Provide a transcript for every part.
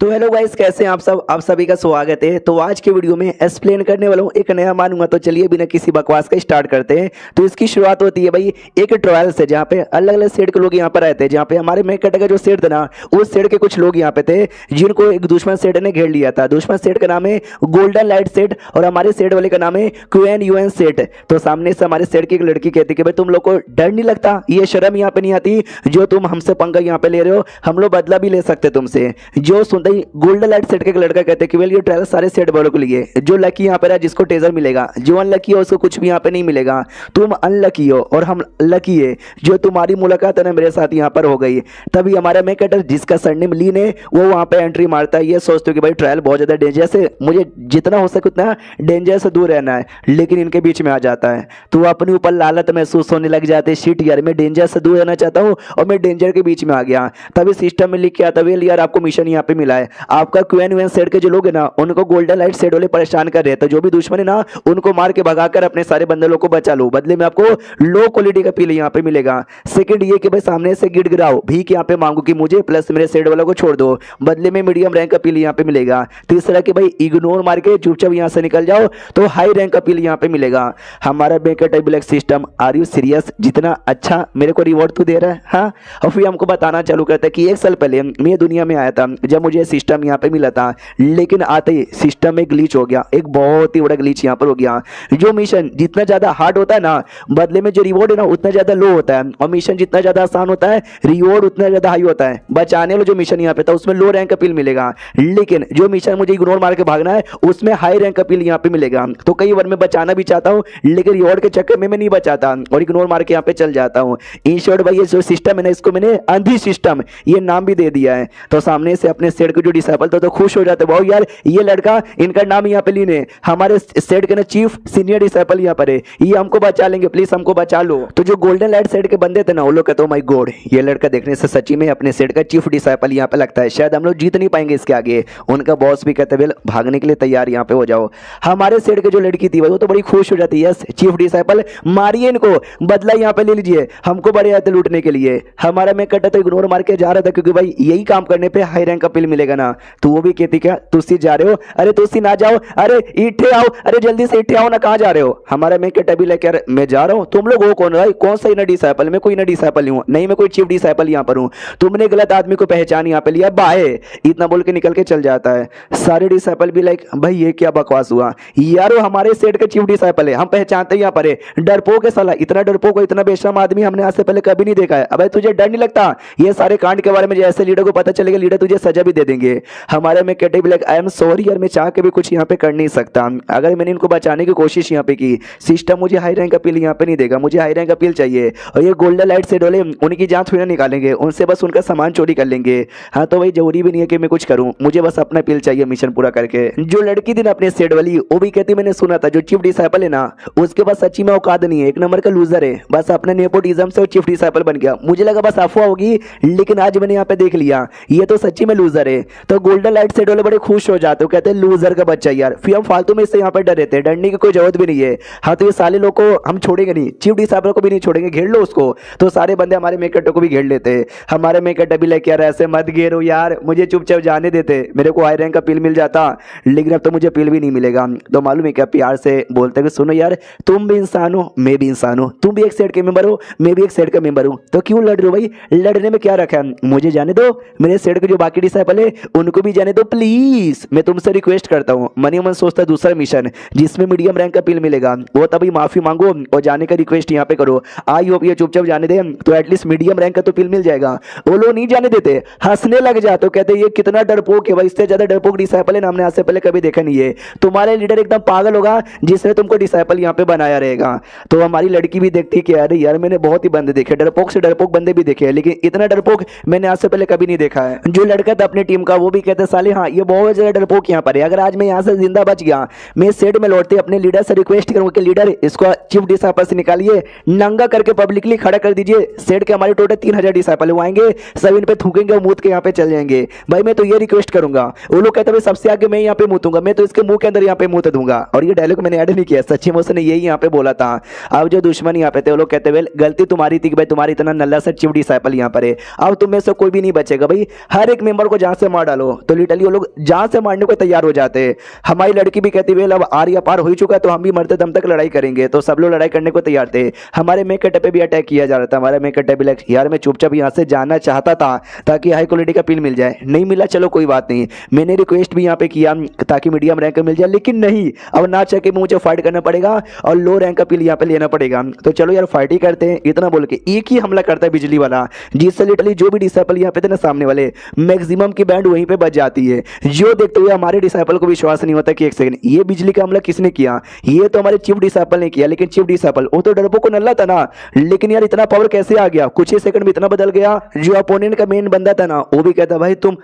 तो hello guys, कैसे हैं आप सब। आप सभी का स्वागत है। तो आज के वीडियो में एक्सप्लेन करने वाला हूँ, एक नया मानूंगा। तो चलिए बिना किसी बकवास का स्टार्ट करते हैं। तो इसकी शुरुआत होती है भाई एक ट्रायल से, जहाँ पे अलग अलग सेट के लोग यहाँ पर रहते हैं। जहाँ पे हमारे मेकट का जो सेट था ना, उस सेट के कुछ लोग यहाँ पे थे जिनको एक दुश्मन सेट ने घेर लिया था। दुश्मन सेट का नाम है गोल्डन लाइट सेट और हमारे सेट वाले का नाम है क्यूएन यूएन सेट। तो सामने से हमारे सेट की एक लड़की कहती है कि भाई तुम लोग को डर नहीं लगता, ये शर्म यहाँ पे नहीं आती जो तुम हमसे पंगा यहाँ पे ले रहे हो, हम लोग बदला भी ले सकते तुमसे। जो सुनते ही गोल्डन लाइट सेट के एक लड़का कहते हैं कि वेल ये ट्रायल सारे सेट वालों के लिए, जो लकी यहाँ पे है जिसको टेजर मिलेगा, जो अनलकी है उसको कुछ भी यहाँ पे नहीं मिलेगा। तुम अनलकी हो और हम लकी है, जो तुम्हारी मुलाकात है ना मेरे साथ यहाँ पर हो गई। तभी हमारा मेकटर जिसका सरनेम लीन है वो वहाँ पे एंट्री मारता है। ये सोचते हो कि भाई ट्रायल बहुत ज़्यादा डेंजर से, मुझे जितना हो सके उतना डेंजर से दूर रहना है, लेकिन इनके बीच में आ जाता है तो वो अपने ऊपर लालत महसूस होने लग जाते हैं। शिट यार, मैं डेंजर से दूर रहना चाहता हूँ और मैं डेंजर के बीच में आ गया। तभी सिस्टम में लिख के आता वेल यार आपको मिशन यहाँ पे मिला है, आपका क्यूएन यूएन सेट के जो लोग है ना उनको गोल्डन लाइट सेट वाले परेशान कर रहे हैं, तो जो भी दुश्मन है ना उनको मार के भगाकर अपने सारे बंदरों को बचा लो, बदले में आपको लो क्वालिटी का पील यहाँ पे मिलेगा। सेकंड ये कि भाई सामने से गिड़गिड़ाओ भीख यहाँ पे मांगो कि मुझे प्लस मेरे सेट वालों को छोड़ दो, बदले में मीडियम रैंक का पील यहाँ पे मिलेगा। तीसरा कि भाई इग्नोर मार के चुपचाप यहाँ से निकल जाओ तो हाई रैंक का पील यहाँ पे मिलेगा। हमारा बेकट black system, are you serious? जितना अच्छा मेरे को रिवॉर्ड तो दे रहा है। हाँ, और फिर हमको बताना चालू करता है कि एक साल पहले मैं दुनिया में आया था जब मुझे सिस्टम यहाँ पे मिला था, लेकिन आते ही सिस्टम में ग्लिच हो गया, एक बहुत ही बड़ा ग्लिच यहाँ पर हो गया। जो मिशन जितना ज्यादा हार्ड होता है ना, बदले में जो रिवॉर्ड है ना उतना ज्यादा लो होता है, और मिशन जितना ज्यादा आसान होता है रिवॉर्ड उतना ज्यादा हाई होता है। बचाने वाला जो मिशन यहाँ पे था उसमें लो रैंक का पील मिलेगा, लेकिन जो मिशन मुझे इग्नोर मार के भागना है उसमें हाई रैंक का पील यहाँ पे मिलेगा। तो कई बार मैं बचाना भी चाहता हूँ लेकिन रिवॉर्ड के चक्कर में मैं नहीं बचाता और इग्नोर मार के यहाँ पे चल जाता हूँ। इन शॉर्ट भाई ये जो सिस्टम है ना, इसको मैंने अंधी सिस्टम ये नाम भी दे दिया है। तो सामने से अपने सेट के जो डिसेबल था तो खुश हो जाते, वाह यार ये लड़का, इनका नाम यहाँ पे लीन है, हमारे सेट के ना चीफ सीनियर डिसेबल यहाँ पर है, ये हमको बचा लेंगे, प्लीज हमको बचा लो। तो जो गोल्डन लाइट सेट के बंदे थे ना वो लोग कहते माय गॉड, ये लड़का देखने से सच्ची में अपने सेट का चीफ डिसेबल यहाँ पे लगता है, शायद हम लोग जीत नहीं पाएंगे इसके आगे। उनका बॉस भी कहते वेल भागने के लिए तैयार यहाँ पे हो जाओ। हमारे सेट के जो लड़की थी वो तो बड़ी खुश हो जाती है, यस चीफ डिसेबल मारिए इनको, बदला यहाँ पे ले लीजिए, हमको बड़े आते लूटने के लिए। हमारा मैं कटा तो इग्नोर मार के जा रहा था क्योंकि भाई यही काम करने पे हाई रैंक का पिल मिलेगा ना। तो वो भी कहती क्या तुसी जा रहे हो? अरे तुसी ना जाओ, अरे इठे आओ, अरे जल्दी से इठे आओ ना, कहाँ जा रहे हो? हमारा मैं कटा भी लेकर मैं जा रहा हूँ। तुम लोग हो कौन भाई? कौन सा इनर डिसेबल? मैं कोई इनर डिसेबल नहीं हूँ, नहीं मैं कोई चीफ डिसेबल यहाँ पर हूँ, तुमने गलत आदमी को पहचान यहाँ पे लिया, बाय। इतना बोल के निकल के चल जाता है। सारे डिसेबल भी लाइक भाई ये क्या बकवास हुआ यारो, हमारे सेट का चीफ डिसेबल है, हम पहचानते यहाँ पर है, डरपोक है साला, इतना डरपोक, इतना बेशरम आदमी हमने आज से पहले कभी नहीं देखा है। अब तुझे डर नहीं लगता ये सारे कांड के बारे में? जैसे लीडर को पता चलेगा लीडर तुझे सजा भी दे देंगे। हमारे में कहते भी लाइक आई एम सॉरी यार, मैं चाह के भी कुछ यहाँ पे कर नहीं सकता। अगर मैंने इनको बचाने की कोशिश यहाँ पे की, सिस्टम मुझे हाई रैंक अपील यहाँ पे नहीं देगा, मुझे हाई रैंक अपील चाहिए। और ये गोल्डन लाइट सेट वाले उनकी जान थोड़ी ना निकालेंगे, उनसे बस उनका सामान चोरी कर लेंगे। हाँ तो भाई जरूरी भी नहीं है कि मैं कुछ करूँ, मुझे बस अपना अपील चाहिए मिशन पूरा करके। जो लड़की थी ना अपने सेट वाली, वो भी कहती मैंने सुना था जो चीफ डिसेबल है ना उसके पास सच्ची में औकात नहीं है, एक नंबर का लूजर है, बस अपने नेपोटिज्म से चीफ डिसेबल बन गया। मुझे लगा बस अफवाह होगी, लेकिन आज मैंने यहाँ पे देख लिया ये तो सच्ची में लूजर है। तो गोल्डन लाइट सेट वाले बड़े खुश हो जाते हो, कहते हैं लूजर का बच्चा यार, फिर हम फालतू में इससे यहाँ पे डर रहते हैं, डरने की कोई जरूरत भी नहीं है। हाँ तो ये साले लोग को हम छोड़ेंगे नहीं, चीफ डिसेबल को भी नहीं छोड़ेंगे, घेर लो उसको। तो सारे बंदे हमारे मेकट को भी घेर लेते हैं। हमारे मेकट भी लेके यार ऐसे मत घेरो यार, मुझे चुपचाप जाने देते, मेरे को हाई रैंक का पील मिल जाता, लेकिन अब तो मुझे पील भी नहीं मिलेगा। तो मालूम है क्या, प्यार से बोलते कि सुनो यार तुम भी इंसान हो मैं भी इंसान हूँ, तुम भी एक सेट के मेंबर हो मैं भी एक सेट का मेंबर हूँ, तो क्यों लड़ रहे हो भाई? लड़ने में क्या रखा है? मुझे जाने दो, मेरे सेट के जो बाकी डिसेबल है उनको भी जाने दो प्लीज, मैं तुमसे रिक्वेस्ट करता हूँ। मनी मन सोचता है दूसरा मिशन जिसमें मीडियम रैंक का पील मिलेगा, वो तभी माफी मांगो और जाने का रिक्वेस्ट यहाँ पे करो। आई होप ये चुपचाप जाने दे तो एटलीस्ट मीडियम रैंक का तो पील मिल जाएगा। वो लोग नहीं जाने देते, हंसने लग जाते, कहते ये कितना डरपोक है भाई, इससे ज्यादा डरपोक डिसेबल है ना हमने आज से पहले कभी देखा नहीं है। तुम्हारे लीडर एकदम पागल होगा जिसने तुमको डिसेबल यहाँ पे बनाया रहेगा। तो हमारी लड़की भी देखती कि अरे यार मैंने बहुत ही बंदे देखे, डरपोक से डरपोक बंदे भी देखे हैं, लेकिन इतना डरपोक मैंने आज से पहले कभी नहीं देखा है। जो लड़का था अपनी टीम का वो भी कहते साले हाँ ये बहुत ज्यादा डरपोक यहाँ पर है, अगर आज मैं यहाँ से जिंदा बच गया मैं सेट में लौटते अपने लीडर से रिक्वेस्ट करूंगा कि लीडर इसको चीफ डिसेबल से निकालिए, नंगा करके पब्लिकली खड़ा कर दीजिए। सेट के हमारे टोटल 3000 डिसेबल वो आएंगे, सब इन पे थूकेंगे और मूत के यहाँ पे चल जाएंगे। भाई मैं तो ये रिक्वेस्ट करूंगा। वो लोग कहते हैं सबसे आगे मैं यहाँ पे मूतूंगा, मैं तो इसके मुंह के अंदर यहाँ पे मूत दूंगा। और ये डायलॉग मैंने ऐड नहीं किया, सच्ची में उसने यही यहाँ पे बोला था। अब जो दुश्मन यहाँ पे थे वो लोग कहते वेल गलती तुम्हारी थी कि भाई तुम्हारी इतना नल्ला सा चीफ डिसेबल यहाँ पर है, अब तुम में से कोई भी नहीं बचेगा भाई, हर एक मेंबर को जहां से से मार डालो, तो लिटरली वो लोग जान से मारने को तैयार हो जाते हैं। हमारी लड़की भी कहती है अब आर या पार हो ही चुका है तो हम भी मरते दम तक लड़ाई करेंगे, तो सब लोग लड़ाई करने को तैयार थे। हमारे मेकअप पे भी अटैक किया जा रहा था। हमारा मेकअप भी लाइक यार मैं चुपचाप यहाँ से जाना चाहता था ताकि हाई क्वालिटी का पिल मिल जाए, नहीं मिला चलो कोई बात नहीं। मैंने रिक्वेस्ट भी यहाँ पे किया ताकि मीडियम रैंक का मिल जाए, लेकिन नहीं, अब ना चाह के मुझे फाइट करना पड़ेगा और लो रैंक का पिल यहाँ पे लेना पड़ेगा। तो चलो यार फाइट ही करते हैं, इतना बोल के एक ही हमला करता है बिजली वाला, जिससे लिटरली जो भी डिसाइपल यहाँ पे थे ना सामने वाले, मैक्सिमम की बैंड वहीं पे बच जाती है। जो देखते हुए हमारे डिसाइपल को विश्वास नहीं होता कि एक सेकंड ये बिजली का हमला किसने किया, ये तो हमारे चीफ डिसाइपल ने किया। लेकिन चीफ डिसाइपल वो तो डरपोक को नल्ला था ना, लेकिन यार इतना पावर कैसे आ गया, कुछ ही सेकंड में इतना बदल गया। जो अपोनेंट का मेन बंदा था ना वो भी कहता भाई तुम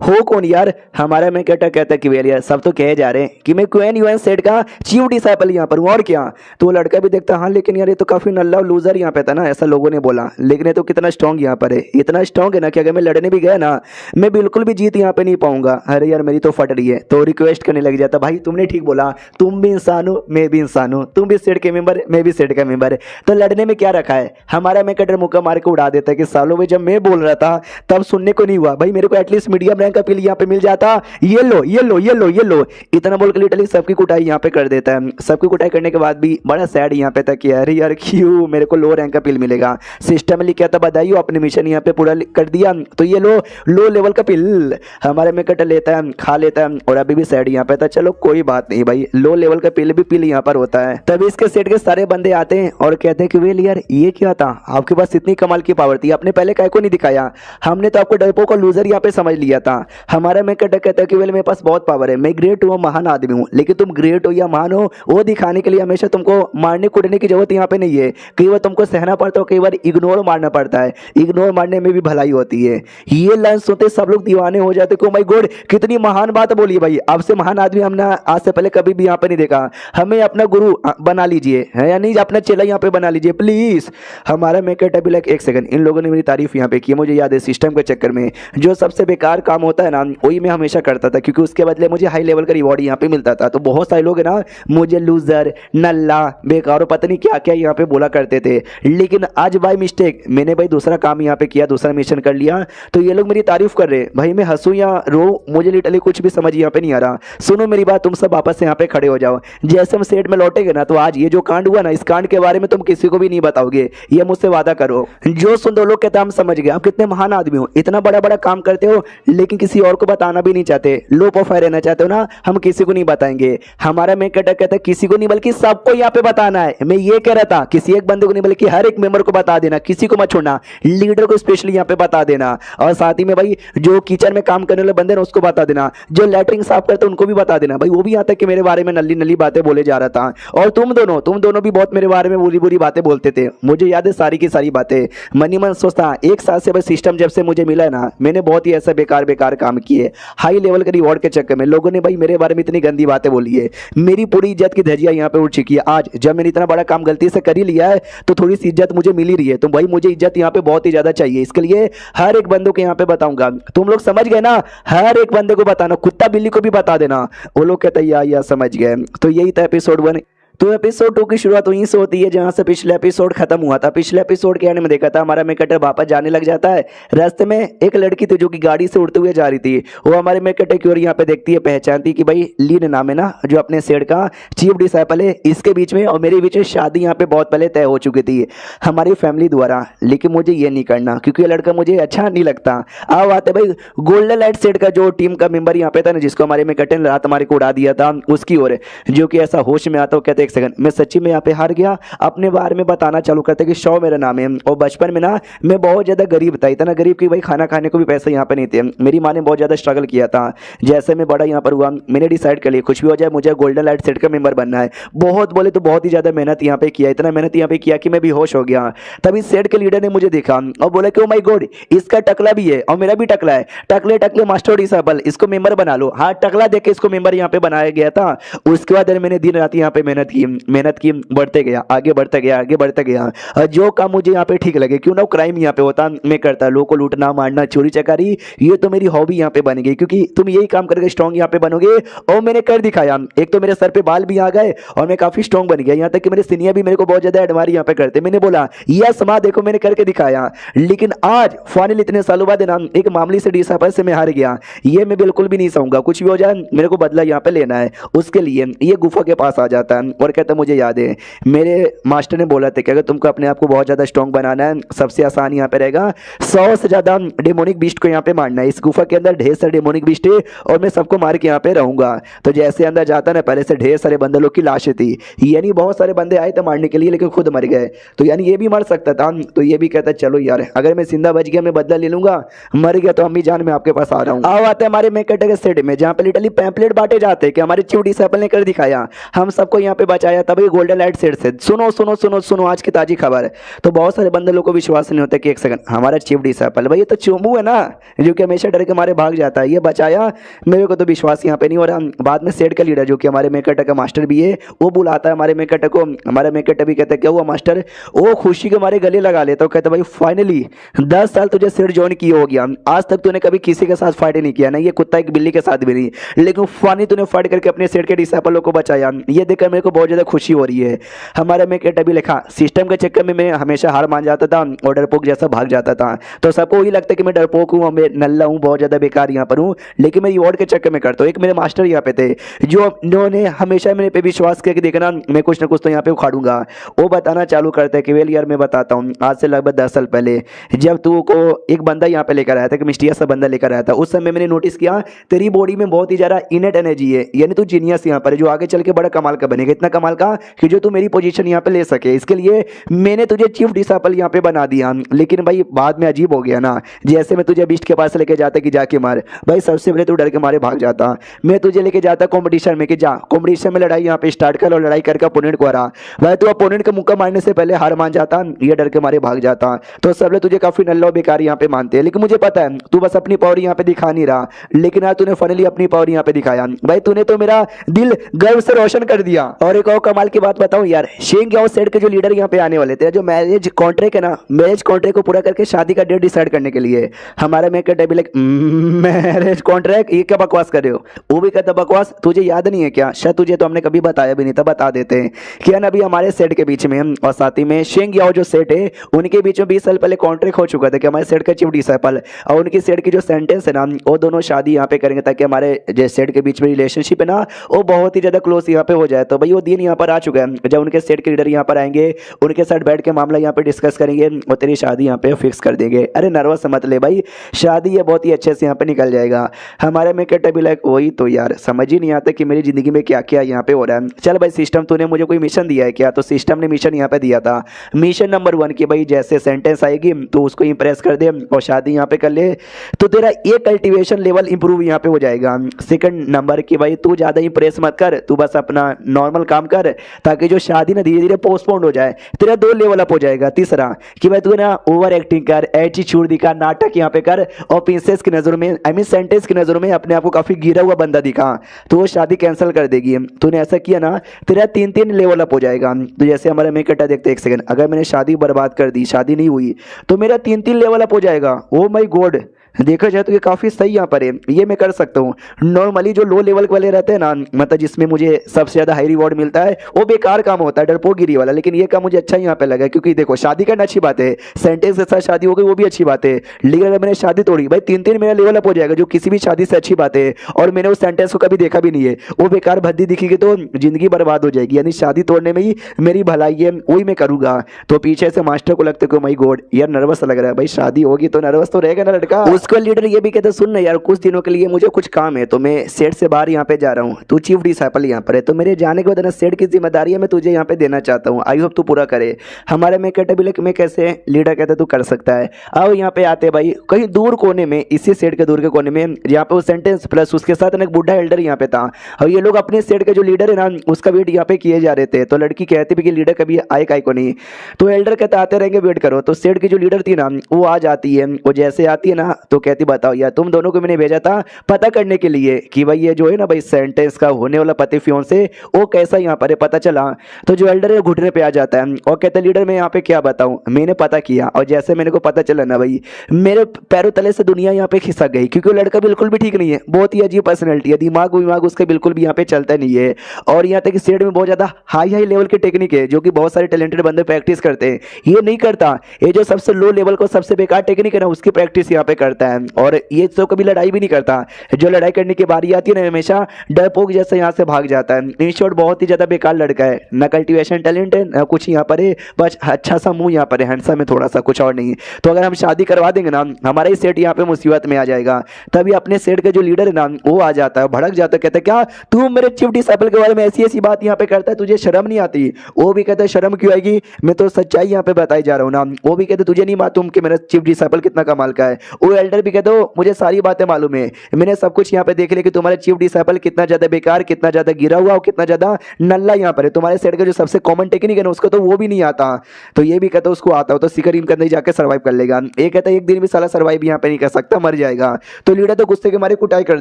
हो कौन यार। हमारा मैं कहता कि यार सब तो कहे जा रहे हैं कि मैं क्वीन यूएन सेट का चीफ डिसाइपल यहाँ पर हूँ और क्या। तो लड़का भी देखता हाँ लेकिन यार ये तो काफी नल्ला लूजर यहाँ पे था ना, ऐसा लोगों ने बोला। लेकिन ये तो कितना स्ट्रॉन्ग यहाँ पर है, इतना स्ट्रॉन्ग है ना कि अगर मैं लड़ने भी गया ना मैं बिल्कुल भी जीत यहाँ पे नहीं पाऊंगा। अरे यार मेरी तो फट रही है, तो रिक्वेस्ट करने लग जाता भाई तुमने ठीक बोला, तुम भी इंसान हो मैं भी इंसान हूँ, तुम भी सेट के मेंबर मैं भी सेट का मेंबर। तो लड़ने में क्या रखा है, हमारा मैं कटर मुक्का मार के उड़ा देता है कि सालों में जब मैं बोल रहा था तब सुनने को नहीं हुआ। भाई मेरे को एटलीस्ट मीडियम रैंक का पिल यहाँ पे मिल जाता, ये लो ये लो ये लो ये लो, इतना बोल के लिटरली सबकी कुटाई यहाँ पे कर देता है। सबकी कुटाई करने के बाद भी बड़ा सैड यहाँ पे था कि अरे यार क्यों मेरे को लो रैंक का पिल मिलेगा। सिस्टम लिखा था बधाई हो अपने मिशन यहाँ पे पूरा कर दिया, तो ये लो लेवल का पिल हमारे में कट लेता है खा लेता है। और अभी भी सैड यहाँ पे था, चलो कोई बात नहीं भाई लो लेवल का पिल भी पिल यहाँ पर होता है। तभी इसके सेट के सारे बंदे आते हैं और कहते हैं कि वेल यार ये क्या था, आपके पास इतनी कमाल की पावर थी, आपने पहले काय को नहीं दिखाया, हमने तो आपको डरपोक और लूजर यहाँ पे समझ लिया था। हमारा मैं कहता है कि वेल मेरे पास बहुत पावर है, मैं ग्रेट हूँ महान आदमी हूँ, लेकिन तुम ग्रेट हो या महान हो वो दिखाने के लिए हमेशा तुमको मारने कूटने की जरूरत यहाँ पे नहीं है। कई बार तुमको सहना पड़ता है, कई बार इग्नोर मारना पड़ता है, इग्नोर मारने में भी भलाई होती है। ये लाइन सुनते सब लोग दीवाने हो जाते कि माय गॉड कितनी महान बात बोली भाई, आपसे महान आदमी हमने आज से पहले कभी भी यहाँ पे नहीं देखा, हमें अपना गुरु बना लीजिए है या नहीं, अपना चेला यहाँ पे बना लीजिए प्लीज। हमारा मैं कहता भी लाइक एक सेकंड, इन लोगों ने मेरी तारीफ यहाँ पे की, मुझे याद है सिस्टम के चक्कर में जो सबसे बेकार काम होता है ना वही मैं हमेशा करता था, क्योंकि उसके बदले मुझे हाई लेवल का रिवॉर्ड यहाँ पे मिलता था। तो बहुत सारे लोग है ना मुझे लूजर नल्ला बेकार पता नहीं क्या क्या यहाँ पे बोला करते थे, लेकिन आज बाय मिस्टेक मैंने भाई दूसरा काम यहाँ पे किया, दूसरा मिशन कर लिया, तो ये लोग मेरी तारीफ कर रहे। भाई मैं हंसूं या रो मुझे लिटरली कुछ भी समझ यहाँ पे नहीं आ रहा। सुनो मेरी बात, तुम सब वापस से यहाँ पे खड़े हो जाओ, जैसे हम सेट में लौटेंगे ना तो आज ये जो कांड हुआ ना इस कांड के बारे में तुम किसी को भी नहीं बताओगे, ये मुझसे वादा करो। जो सुन दो लोग कहते हम समझ गए, आप कितने महान आदमी हो, इतना बड़ा बड़ा काम करते हो लेकिन किसी और को बताना भी नहीं चाहते, लो प्रोफाइल रहना चाहते हो ना, हम किसी को नहीं बताएंगे। हमारा मैं कहता किसी को नहीं बल्कि सबको यहाँ पे बताना है। मैं ये कह रहा था किसी एक बंदे को नहीं बल्कि हर एक मेंबर को बता देना, किसी को मत छोड़ना, लीडर को स्पेशली यहाँ पे बता देना, और साथ ही में भाई जो किचन में काम करने वाले बंदे ना उसको बता देना, जो लैटरिन साफ करते उनको भी बता देना। भाई वो भी यहाँ तक कि मेरे बारे में नल्ली नल्ली बातें बोले जा रहा था, और तुम दोनों भी बहुत मेरे बारे में बुरी बुरी बातें बोलते थे, मुझे याद है सारी की सारी बातें। मनी मन सोचता एक साल से बस सिस्टम जब से मुझे मिला है ना मैंने बहुत ही ऐसा बेकार बेकार काम किए, हाई लेवल के रिवॉर्ड के चक्कर में लोगों ने भाई मेरे बारे में इतनी गंदी बातें बोली है, मेरी पूरी इज्जत की धज्जियां यहाँ पे उड़ चुकी है। आज जब मैंने इतना बड़ा काम गलती से कर ही लिया है तो थोड़ी सी इज्जत मुझे मिल ही रही है, तो भाई मुझे इज्जत यहाँ पे बहुत ही ज्यादा चाहिए, इसके लिए हर एक बंदों को यहाँ पे बताऊंगा। तुम लोग समझ गए ना, हर एक बंदे को बताना, कुत्ता बिल्ली को भी बता देना। वो लोग कहते हैं या समझ गए। तो यही था एपिसोड 1। तो एपिसोड 2 की शुरुआत वहीं से होती है जहां से पिछले एपिसोड खत्म हुआ था। पिछले एपिसोड के एंड में देखा था हमारा मेकटर वापस जाने लग जाता है, रास्ते में एक लड़की थी जो कि गाड़ी से उड़ते हुए जा रही थी, वो हमारे मेकटर की ओर यहाँ पे देखती है, पहचानती कि भाई लीन नाम है ना जो अपने सेड का चीफ डिसाइपल है, इसके बीच में और मेरे बीच में शादी यहाँ पे बहुत पहले तय हो चुकी थी हमारी फैमिली द्वारा, लेकिन मुझे ये नहीं करना क्योंकि ये लड़का मुझे अच्छा नहीं लगता। अब आते भाई गोल्डन लाइट सेड का जो टीम का मेंबर यहाँ पे था ना जिसको हमारे मेकटर ने रात हमारे को उड़ा दिया था उसकी ओर, जो कि ऐसा होश में आता हो कहते एक सेकंड मैं सच्ची में यहाँ पे हार गया, अपने बारे में बताना चालू करते कि शो मेरा नाम है, और बचपन में ना मैं बहुत ज्यादा गरीब था, इतना गरीब कि भाई खाना खाने को भी पैसे यहाँ पे नहीं थे, मेरी माँ ने बहुत ज्यादा स्ट्रगल किया था। जैसे मैं बड़ा यहाँ पर हुआ मैंने डिसाइड कर लिया कुछ भी हो जाए मुझे गोल्डन लाइट सेट का मेंबर बनना है। बहुत बोले तो बहुत ही ज्यादा मेहनत यहाँ पे किया, इतना मेहनत यहाँ पे किया कि मैं बेहोश हो गया। तभी सेट के लीडर ने मुझे देखा और बोला कि ओ माय गॉड इसका टकला भी है और मेरा भी टकला है, टकले टकले मास्टर डिसाइपल इसको मेंबर बना लो। हाँ टकला देख के इसको मेंबर यहाँ पे बनाया गया था। उसके बाद मैंने दिन रात यहाँ पे मेहनत मेहनत की, बढ़ते गया, आगे बढ़ता गया, आगे बढ़ता गया। जो काम मुझे यहाँ पे ठीक लगे, क्यों ना क्राइम यहाँ पे होता मैं करता, लोगों को लूटना मारना चोरी चकारी, ये तो मेरी हॉबी यहाँ पे बन गई, क्योंकि तुम यही काम करके स्ट्रॉन्ग यहाँ पे बनोगे। और मैंने कर दिखाया, एक तो मेरे सर पे बाल भी आ गए और मैं काफी स्ट्रॉन्ग बन गया, यहाँ तक कि मेरे सीनियर भी मेरे को बहुत ज्यादा एडमायर यहाँ पे करते। मैंने बोला यस माँ देखो मैंने करके दिखाया। लेकिन आज फाइनली इतने सालों बाद ना एक मामूली से डिसाइपल से मैं हार गया। ये मैं बिल्कुल भी नहीं चाहूंगा, कुछ भी हो जाए मेरे को बदला यहाँ पे लेना है। उसके लिए ये गुफा के पास आ जाता है और कहता है मुझे याद है मेरे मास्टर ने बोला था कि अगर तुमको अपने आप को बहुत ज्यादा स्ट्रॉन्ग बनाना है, सबसे आसान यहाँ पे रहेगा 100 से ज्यादा डेमोनिक बीस्ट को यहाँ पे मारना है। इस गुफा के अंदर ढेर सारे डेमोनिक बीस्ट है और मैं सबको मार के यहाँ पे रहूंगा। तो जैसे अंदर जाता ना, पहले से ढेर सारे बंदे लोग की लाशें थी, यानी बहुत सारे बंदे आए थे मारने के लिए लेकिन खुद मर गए। तो यानी ये भी मर सकता था। तो ये भी कहता चलो यार अगर मैं जिंदा बच गया मैं बदला ले लूंगा, मर गया तो अम्मी जान मैं आपके पास आ रहा हूँ। आओ आते हैं हमारे मेकट के सेट में, जहाँ पे लिटरली पैम्पलेट बांटे जाते हैं कि हमारे चीफ डिसाइपल ने कर दिखाया, हम सबको यहाँ पे बचाया तभी गोल्डन लाइट सेट से। सुनो सुनो सुनो सुनो आज की ताजी खबर। तो बहुत सारे बंदे लोगों को विश्वास नहीं होता कि एक सेकंड हमारा चीफ डिसाइपल भाई ये तो चोमू है ना जो कि हमेशा डर के मारे भाग जाता है, ये बचाया, मेरे को तो विश्वास यहाँ पे नहीं हो रहा। बाद में सेट का लीडर जो कि हमारे मेकट का मास्टर भी है वो बुलाता है हमारे मेकट को। हमारे मेकट भी कहते हैं क्या हुआ मास्टर, वो खुशी के मारे गले लगा लेता, कहते भाई फाइनली 10 साल तुझे सेट ज्वाइन किया हो गया, आज तक तूने कभी किसी के साथ फाइट नहीं किया ना, ये कुत्ता एक बिल्ली के साथ भी नहीं, लेकिन फाइनली तूने फाइट करके अपने सेट के डिसाइपलों को बचाया। ये देखकर मेरे को बहुत ज्यादा खुशी हो रही है। हमारे मेकट भी लिखा सिस्टम के चक्कर में मैं हमेशा हार मान जाता था और डरपोक जैसा भाग जाता था, तो सबको वही लगता है कि मैं डरपोक हूँ, मैं नल्ला हूँ, बहुत ज्यादा बेकार यहाँ पर हूँ, लेकिन मैं रिवॉर्ड के चक्कर में करता हूँ। एक मेरे मास्टर यहाँ पे थे जो इन्होंने हमेशा मेरे पे विश्वास किया कि देखना मैं कुछ ना कुछ तो यहाँ पे उखाड़ूंगा। वो बताना चालू करते कि वेल यार मैं बताता हूँ, आज से लगभग 10 साल पहले जब तू को एक बंदा यहाँ पे लेकर आया था, कि मिस्टीरियस सा बंदा लेकर आया था, उस समय मैंने नोटिस किया तेरी बॉडी में बहुत ही ज्यादा इनेट एनर्जी है, यानी तू जीनियस यहाँ पर जो आगे चल के बड़ा कमाल का बनेगा, इतना कमाल का कि जो तू मेरी पोजीशन यहाँ पे ले सके। इसके लिए मैंने तुझे चीफ डिसाइपल यहाँ पे बना दिया। लेकिन भाई बाद में अजीब हो गया ना, जैसे मैं तुझे बीस्ट के पास लेके जाता कि जाके मार, भाई सबसे पहले तू डर के मारे भाग जाता। मैं तुझे लेके जाता कॉम्पिटिशन में कि जा कॉम्पिटिशन में लड़ाई यहाँ पे स्टार्ट कर और लड़ाई करके अपोनेंट को हरा, भाई तू अपोनेंट का मुक्का मारने से पहले हार मान जाता, ये डर के मारे भाग जाता। तो सब लोग तुझे काफी नल्ला बेकार यहाँ पे मानते हैं, लेकिन मुझे पता है तू बस अपनी पावर यहाँ पे दिखा नहीं रहा, लेकिन आज तूने फाइनली अपनी पावर यहाँ पे दिखाया। भाई तूने तो मेरा दिल गर्व से रोशन कर दिया। और एक और कमाल की बात बताऊं यार, शेंग याओ सेट के जो लीडर यहाँ पे आने वाले थे, जो मैरिज कॉन्ट्रैक्ट है ना, मैरिज कॉन्ट्रैक्ट को पूरा करके शादी का डेट डिसाइड करने के लिए हमारा मैं कहता लाइक मैरिज कॉन्ट्रैक्ट, ये क्या बकवास कर रहे हो? वो भी कहता बकवास, तुझे याद नहीं है क्या? शायद तुझे तो हमने कभी बताया भी नहीं था, बता देते हैं कि अभी हमारे सेट के बीच में और साथ ही में शेंग याओ जो सेट है उनके बीच में 20 साल पहले कॉन्ट्रैक्ट हो चुका था कि हमारे सेट का चीफ डिसाइपल और उनकी सेट की जो सेंटेंस है ना, वो दोनों शादी यहाँ पे करेंगे ताकि हमारे जो सेट के बीच में रिलेशनशिप है ना वो बहुत ही ज्यादा क्लोज यहाँ पे हो जाए। तो भाई वो दिन यहाँ पर आ चुका है, जब उनके सेट के लीडर यहाँ पर आएंगे उनके साथ बैठ के मामला यहाँ पे डिस्कस करेंगे और तेरी शादी यहाँ पे फिक्स कर देंगे। अरे नर्वस मत ले भाई, शादी ये बहुत ही अच्छे से यहाँ पे निकल जाएगा। हमारे में कहते भी लाइक वही तो यार समझ ही नहीं आता कि मेरी जिंदगी में क्या क्या यहाँ पे हो रहा है। चल भाई सिस्टम तूने मुझे कोई मिशन दिया है क्या? तो सिस्टम ने मिशन यहाँ पे दिया था, मिशन नंबर 1 कि भाई जैसे सेंटेंस आएगी तो उसको इंप्रेस कर दे और शादी यहाँ पे कर ले तो तेरा एक कल्टीवेशन लेवल इंप्रूव यहाँ पे हो जाएगा। सेकंड नंबर कि भाई तू ज्यादा इंप्रेस मत कर, तू बस अपना नॉर्मल काम कर ताकि जो शादी ना धीरे धीरे पोस्टपोन हो जाए, तेरा 2 लेवल अप हो जाएगा। तीसरा कि भाई तू ना ओवर एक्टिंग कर, एटीट्यूड दिखा, नाटक यहाँ पे कर और प्रिंसेस की नजरों में आई मीन सेंटेंस की नजरों में अपने आप को काफी गिरा हुआ बंदा दिखा तो वो शादी कैंसिल कर देगी। तूने ऐसा किया ना तेरा 3 लेवल अप हो जाएगा। तो जैसे हमारा मैं कटा देखते एक सेकंड, अगर मैंने शादी बर्बाद कर दी, शादी नहीं हुई तो मेरा 3 लेवल अप हो जाएगा। ओ माय गॉड, देखा जाए तो ये काफी सही यहाँ पर है, ये मैं कर सकता हूँ। नॉर्मली जो लो लेवल वाले रहते हैं ना, मतलब जिसमें मुझे सबसे ज्यादा हाई रिवॉर्ड मिलता है वो बेकार काम होता है, डरपोगिरी वाला, लेकिन ये काम मुझे अच्छा यहाँ पे लगा क्योंकि देखो शादी करना अच्छी बात है, सेंटेंस के साथ शादी हो गई वो भी अच्छी बात है, लेकिन अगर मैंने शादी तोड़ी भाई 3 मेरा लेवल अप हो जाएगा जो किसी भी शादी से अच्छी बात है। और मैंने उस सेंटेंस को कभी देखा भी नहीं है, वो बेकार भद्दी दिखेगी तो जिंदगी बर्बाद हो जाएगी, यानी शादी तोड़ने में ही मेरी भलाई है, वही मैं करूंगा। तो पीछे से मास्टर को लगता है माय गॉड यार नर्वस लग रहा है, भाई शादी होगी तो नर्वस तो रहेगा ना लड़का। उसको लीडर ये भी कहते सुन ना यार कुछ दिनों के लिए मुझे कुछ काम है तो मैं सेट से बाहर यहाँ पे जा रहा हूँ, तू चीफ डिसाइपल यहाँ पर है तो मेरे जाने के बाद ना सेट की जिम्मेदारी है मैं तुझे यहाँ पे देना चाहता हूँ, आई होप तू पूरा करे। हमारे में कहते भी मैं कैसे लीडर कहते तू कर सकता है। आओ यहाँ पे आते भाई कहीं दूर कोने में, इसी सेट के दूर के कोने में यहाँ पे वो सेंटेंस प्लस उसके साथ एक बुढ़ा एल्डर यहाँ पे था और ये लोग अपने सेट के जो लीडर है ना उसका वेट यहाँ पे किए जा रहे थे। तो लड़की कहती भी कि लीडर कभी आए को नहीं, तो एल्डर कहते आते रहेंगे वेट करो। तो सेट की जो लीडर थी ना वो आ जाती है, वो जैसे आती है ना तो तो कहती बताओ यार, तुम दोनों को मैंने भेजा था पता करने के लिए कि भाई ये जो है ना भाई सेंटेंस का होने वाला पति फियों से वो कैसा यहाँ पर है, पता चला। तो जो एल्डर है घुटने पे आ जाता है और कहता है लीडर मैं यहाँ पे क्या बताऊँ, मैंने पता किया और जैसे मेरे को पता चला ना भाई, मेरे पैरों तले से दुनिया यहाँ पे खिसक गई, क्योंकि वो लड़का बिल्कुल भी ठीक नहीं है, बहुत ही अजीब पर्सनैलिटी है, दिमाग उसका बिल्कुल भी यहाँ पे चलता नहीं है। और यहाँ तक स्टेट में बहुत ज़्यादा हाई हाई लेवल की टेक्निक है जो कि बहुत सारे टैलेंटेड बंदे प्रैक्टिस करते हैं, ये नहीं करता। ये जो सबसे लो लेवल को सबसे बेकार टेक्निक है ना उसकी प्रैक्टिस यहाँ पे करता है। और ये तो कभी लड़ाई भी नहीं करता, जो लड़ाई करने की बारी आती है ना हमेशा डरपोक जैसे यहाँ से भाग जाता है। इन शॉर्ट बहुत ही ज़्यादा बेकार लड़का है, ना कल्टिवेशन टैलेंट है ना कुछ यहाँ पर है, बस अच्छा सा मुंह यहाँ पर है, हैंडसम है थोड़ा सा, कुछ और नहीं। तो अगर हम शादी करवा देंगे ना हमारा ही सेट यहाँ पे मुसीबत में आ जाएगा। तभी अपने सेट का जो लीडर है ना वो आ जाता है, भड़क जाता है, कहता है क्या तू मेरे चीफ डिसाइपल के बारे में ऐसी ऐसी बात यहाँ पे करता है, तुझे शर्म नहीं आती? वो भी कहता है शर्म क्यों आएगी, मैं तो सच्चाई यहाँ पे बताई जा रहा हूँ ना। वो भी कहते तुझे नहीं मालूम कि मेरा चीफ डिसाइपल कितना कमाल का है? वो एल्डर भी कहते हो मुझे सारी बातें मालूम है, मैंने सब कुछ यहाँ पे देख लिया कि तुम्हारा चीफ डिसाइपल कितना ज्यादा बेकार, कितना ज्यादा गिरा हुआ और कितना ज्यादा नल्ला यहाँ पर है। तुम्हारे सेट का जो सबसे कॉमन टेक्निक है ना उसको तो वो भी नहीं आता। तो ये भी कहता उसको आता हो तो सिकरीम के अंदर जाकर सर्वाइव कर लेगा। ये कहता है एक दिन भी साला सर्वाइव यहाँ पे नहीं कर सकता, मर जाएगा। तो लीडर तो गुस्से के मारे कुटाई कर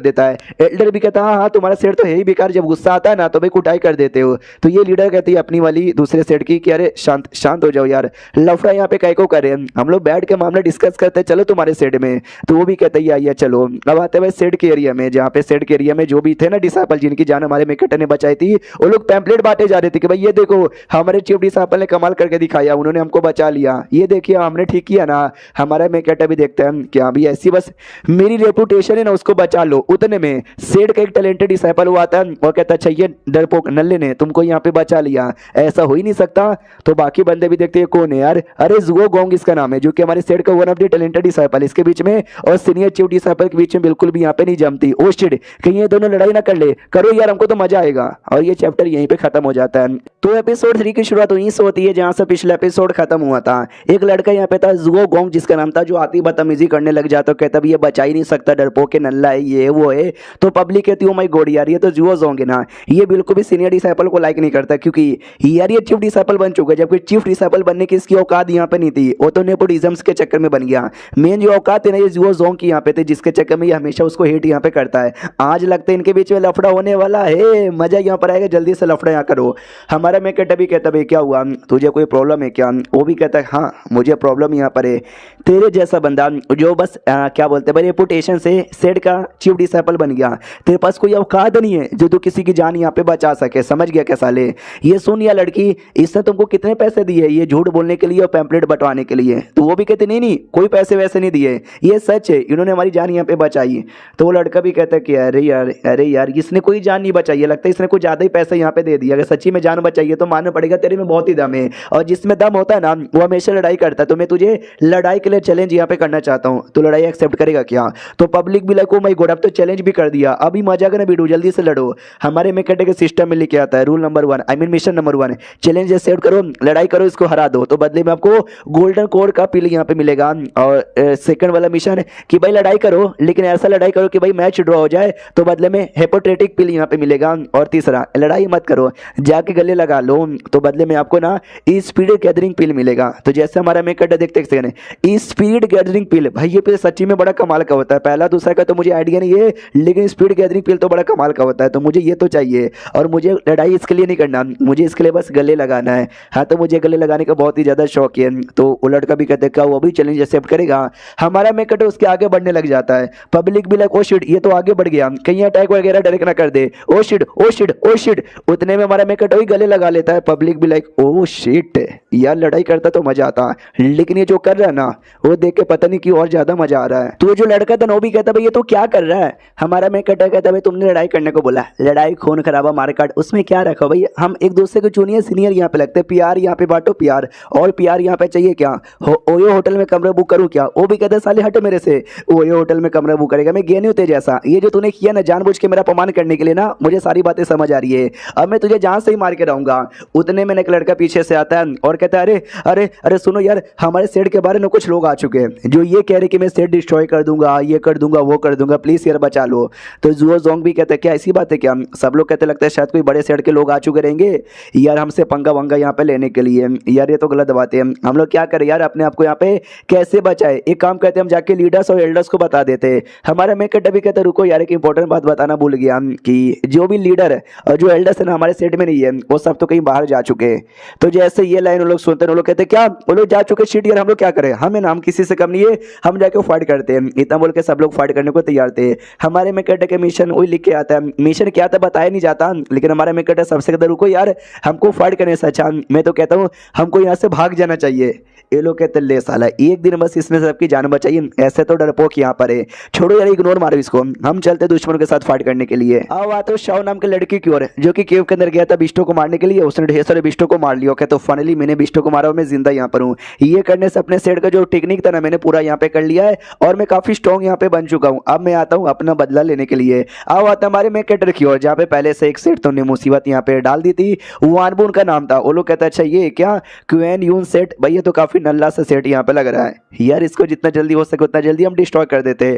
देता है। एल्डर भी कहता हाँ तुम्हारा सेट तो है ही बेकार, जब गुस्सा आता है ना तो भाई कुटाई कर देते हो। तो ये लीडर कहती है अपनी वाली दूसरे सेट की कि अरे शांत शांत हो जाओ यार, लफड़ा यहाँ पे कैको करे, हम लोग बैठ के मामला डिस्कस करते हैं, चलो तुम्हारे सेट में। तो वो भी कहते हैं या चलो। अब आते हुए सेट के एरिया में, जहाँ पे सेट के एरिया में जो भी थे ना डिसाइपल जिनकी जान हमारे मेकेटर ने बचाई थी, वो लोग पैम्पलेट बांटे जा रहे थे कि भाई ये देखो हमारे चीफ डिसाइपल ने कमाल करके दिखाया, उन्होंने हमको बचा लिया, ये देखिए हमने ठीक किया ना। हमारा मेकेटर भी देखते हैं क्या भी ऐसी बस मेरी रेपुटेशन है ना उसको बचा लो। उतने में सेट का एक टैलेंटेड डिसाइपल हुआ था और कहता अच्छा ये डरपोक नल्ले ने तुमको यहाँ पे बचा लिया, ऐसा हो ही नहीं सकता। तो बाकी बंदे भी देखते हैं कौन है यार, अरे जुओ गोंग इसका नाम है, जो कि हमारे सेट का one of the talented disciple, इसके बीच में और सीनियर चीफ डिसाइपल के बीच में बिल्कुल भी यहाँ पे नहीं जमती। ओ शिट कहीं ये दोनों लड़ाई ना कर ले, करो यार हमको तो मजा आएगा। और ये चैप्टर यहीं पे खत्म हो जाता है। तो एपिसोड 3 की शुरुआत वहीं से होती है जहां से पिछला एपिसोड खत्म हुआ था। एक लड़का यहाँ पे था जुओ गोंग जिसका नाम था, जो आती बदतमीजी करने लग जाता, कहता ये बचा ही नहीं सकता, डरपोक के नल्ला है, ये वो है। तो पब्लिक कहती है ओ माय गॉड यार ये तो जुओ जोंग है ना, ये बिल्कुल भी सीनियर डिसाइपल को लाइक नहीं करता, क्योंकि यार ये चीफ डिसाइपल बन चुका है, जबकि चीफ डिसाइपल बनने की इसकी औकात यहाँ पे नहीं थी, वो तो नेपोटिज्म के चक्कर में बन गया। मेन जो औकात है ना ये जुओ जोंग की यहाँ पे थे, जिसके चक्कर में ये हमेशा उसको हेट यहाँ पे करता है। आज लगता है इनके बीच में लफड़ा होने वाला है, मजा यहाँ पर आएगा, जल्दी से लफड़ा यहाँ करो। हमारा मेकेटर भी कहता भाई क्या हुआ, तुझे कोई प्रॉब्लम है क्या? वो भी कहता है हाँ मुझे प्रॉब्लम यहाँ पर है, तेरे जैसा बंदा जो बस क्या बोलते हैं भाई रेपुटेशन से सेट का चीफ डिसाइपल बन गया, तेरे पास कोई औकात नहीं है जो तू किसी की जान यहाँ पे बचा सके, समझ गया क्या साले? ये सुन या लड़की, इसने तुमको कितने पैसे दिए ये झूठ बोलने के लिए और पैम्पलेट बंटवाने के लिए? तो वो भी कहते नहीं नहीं कोई पैसे वैसे नहीं दिए, ये सच है, इन्होंने हमारी जान यहाँ पे बचाई। तो वो लड़का भी कहता है कि अरे यार इसने कोई जान नहीं बचाई, लगता है इसने कुछ ज्यादा ही पैसे यहाँ पे दे दिया, अगर सच्ची में जान बचाई है तो मानना पड़ेगा तेरे में बहुत ही दम है, और जिसमें दम होता है ना वो हमेशा लड़ाई करता है। तो मैं तुझे लड़ाई के लिए चैलेंज यहाँ पे करना चाहता हूँ, तो लड़ाई एक्सेप्ट करेगा क्या? तो पब्लिक भी लाइक ओ माय गॉड अब तो चैलेंज भी कर दिया, अभी मजा करना वीडियो जल्दी से लड़ो। हमारे मेकेटर के सिस्टम में लिखे आता है rule number 1 I mean mission number 1, challenge accept करो, लड़ाई करो, इसको हरा दो, तो बदले में आपको गोल्डन कोड का पिल यहाँ पे मिलेगा। और सेकंड वाला मिशन कि भाई लड़ाई करो लेकिन ऐसा लड़ाई करो कि भाई मैच ड्रॉ हो जाए, तो बदले में हेपोट्रेटिक पिल यहाँ पे मिलेगा। और तीसरा लड़ाई मत करो, जाके गले लगा लो, तो बदले में आपको ना स्पीड गैदरिंग पिल मिलेगा। तो जैसे हमारा मेकेटर देखते हैं स्पीड गैदरिंग पिल, भाई ये पिल सच्ची में बड़ा कमाल का होता है, पहला दूसरा का तो मुझे आइडिया नहीं है, लेकिन स्पीड गैदरिंग पिल तो बड़ा कमाल का होता है, तो मुझे ये तो चाहिए। और मुझे लड़ाई इसके लिए नहीं करना, मुझे इसके लिए बस गले लगाना है। हाँ तो मुझे गले लगाने का बहुत ही ज़्यादा शौक है। तो वो लड़का भी कहते क्या वो भी चैलेंज एक्सेप्ट करेगा? हमारा मेकेटर उसके आगे बढ़ने लग जाता है। पब्लिक भी लाइक ओ शिट ये तो आगे बढ़ गया, कहीं अटैक वगैरह डायरेक्ट ना कर दे, oh shit oh shit oh shit. उतने में हमारा मेकेटर ही गले लगा लेता है। पब्लिक भी लाइक ओ शिट यार लड़ाई करता तो मजा आता, लेकिन ये जो कर रहा है ना वो देख के पता नहीं क्यों और ज्यादा मजा आ रहा है। तो जो लड़का था वो भी कहता भाई ये तो क्या कर रहा है? हमारा मेकेटर कहता भाई तुमने लड़ाई करने को बोला, लड़ाई खून खराबा मारकाट उसमें क्या रखा भाई, हम एक दूसरे को जूनियर सीनियर यहाँ पे लगते हैं, प्यार यहाँ पे बांटो प्यार, और प्यार यहाँ पे चाहिए क्या? ओयो होटल में कमरा बुक करूँ क्या? वो भी कहते साले हट मेरे से, ओयो होटल में कमरा बुक करेगा, मैं गया नहीं होते जैसा, ये जो तूने किया ना जानबूझ के मेरा अपमान करने के लिए ना, मुझे सारी बातें समझ आ रही है, अब मैं तुझे जहां से ही मार के रहूंगा। उतने में एक लड़का पीछे से आता है और कहता है अरे अरे अरे सुनो यार, हमारे सेट के बारे में कुछ लोग आ चुके हैं जो ये कह रहे कि मैं सेट डिस्ट्रॉय कर दूंगा, ये कर दूंगा, वो कर दूंगा, प्लीज यार बचा लो। तो जुओ जोंग भी कहते हैं क्या ऐसी बात है क्या? सब लोग कहते लगता है शायद कोई बड़े सेट के लोग आ चुके रहेंगे यार हमसे पंगा वंगा यहाँ पे लेने के लिए, यार ये तो गलत बात है, हम लोग क्या करें यार, अपने आप को यहाँ पे कैसे बचाए? एक काम करते हैं हम जाके लीडर्स और एल्डर्स को बता देते। हमारा मेन कैरेक्टर भी कहता रुको यार, एक इंपॉर्टेंट बात बताना भूल गया कि जो भी लीडर और जो एल्डर्स है ना हमारे सेट में नहीं है, वो सब तो कहीं बाहर जा चुके। तो जैसे ये लाइन वो लोग सुनते हैं, वो लोग कहते क्या वो लोग जा चुके, शिट यार हम लोग क्या करें, हमें नाम किसी से कम नहीं है, हम जाके फाइट करते हैं। इतना बोल के सब लोग फाइट करने को तैयार थे। हमारे में कैरेक्टर के मिशन वही लिख के आता है, मिशन क्या था बताया नहीं जाता, लेकिन हमारा में कैरेक्टर सबसे कहता रुको यार हमको फाइट करने से अच्छा मैं तो कहता हूँ हमको यहाँ से भाग जाना चाहिए। ये लोग कहते ले साला एक दिन बस इसमें सबकी जान बचाइए, ऐसे तो डरपोक यहाँ पर है, छोड़ो यार इग्नोर मारो इसको, हम चलते दुश्मनों के साथ फाइट करने के लिए। अब आते हो शाओ नाम के लड़की की ओर, जो कि केव के अंदर गया था बिस्टो को मारने के लिए। उसने ढेर सारे बिस्टो को मार लिया। तो फाइनली मैंने बिस्टो को मारा और मैं जिंदा यहाँ पर हूँ। ये करने से अपने सेट का जो टेक्निक था ना मैंने पूरा यहाँ पे कर लिया है और मैं काफी स्ट्रॉन्ग यहाँ पे बन चुका हूँ। अब मैं आता हूँ अपना बदला लेने के लिए। अब आता हमारे में कैरेक्टर की ओर, जहाँ पे पहले से एक सेट तो ने मुसीबत यहाँ पे डाल दी थी, वानबू उनका नाम था। वो लोग कहते अच्छा ये क्या क्वेन यून सेट, भाई ये तो काफी नल्ला सा सेट यहाँ पे लग रहा है यार, इसको जितना जल्दी हो सके उतना जल्दी हम डिस्ट्रॉय कर देते।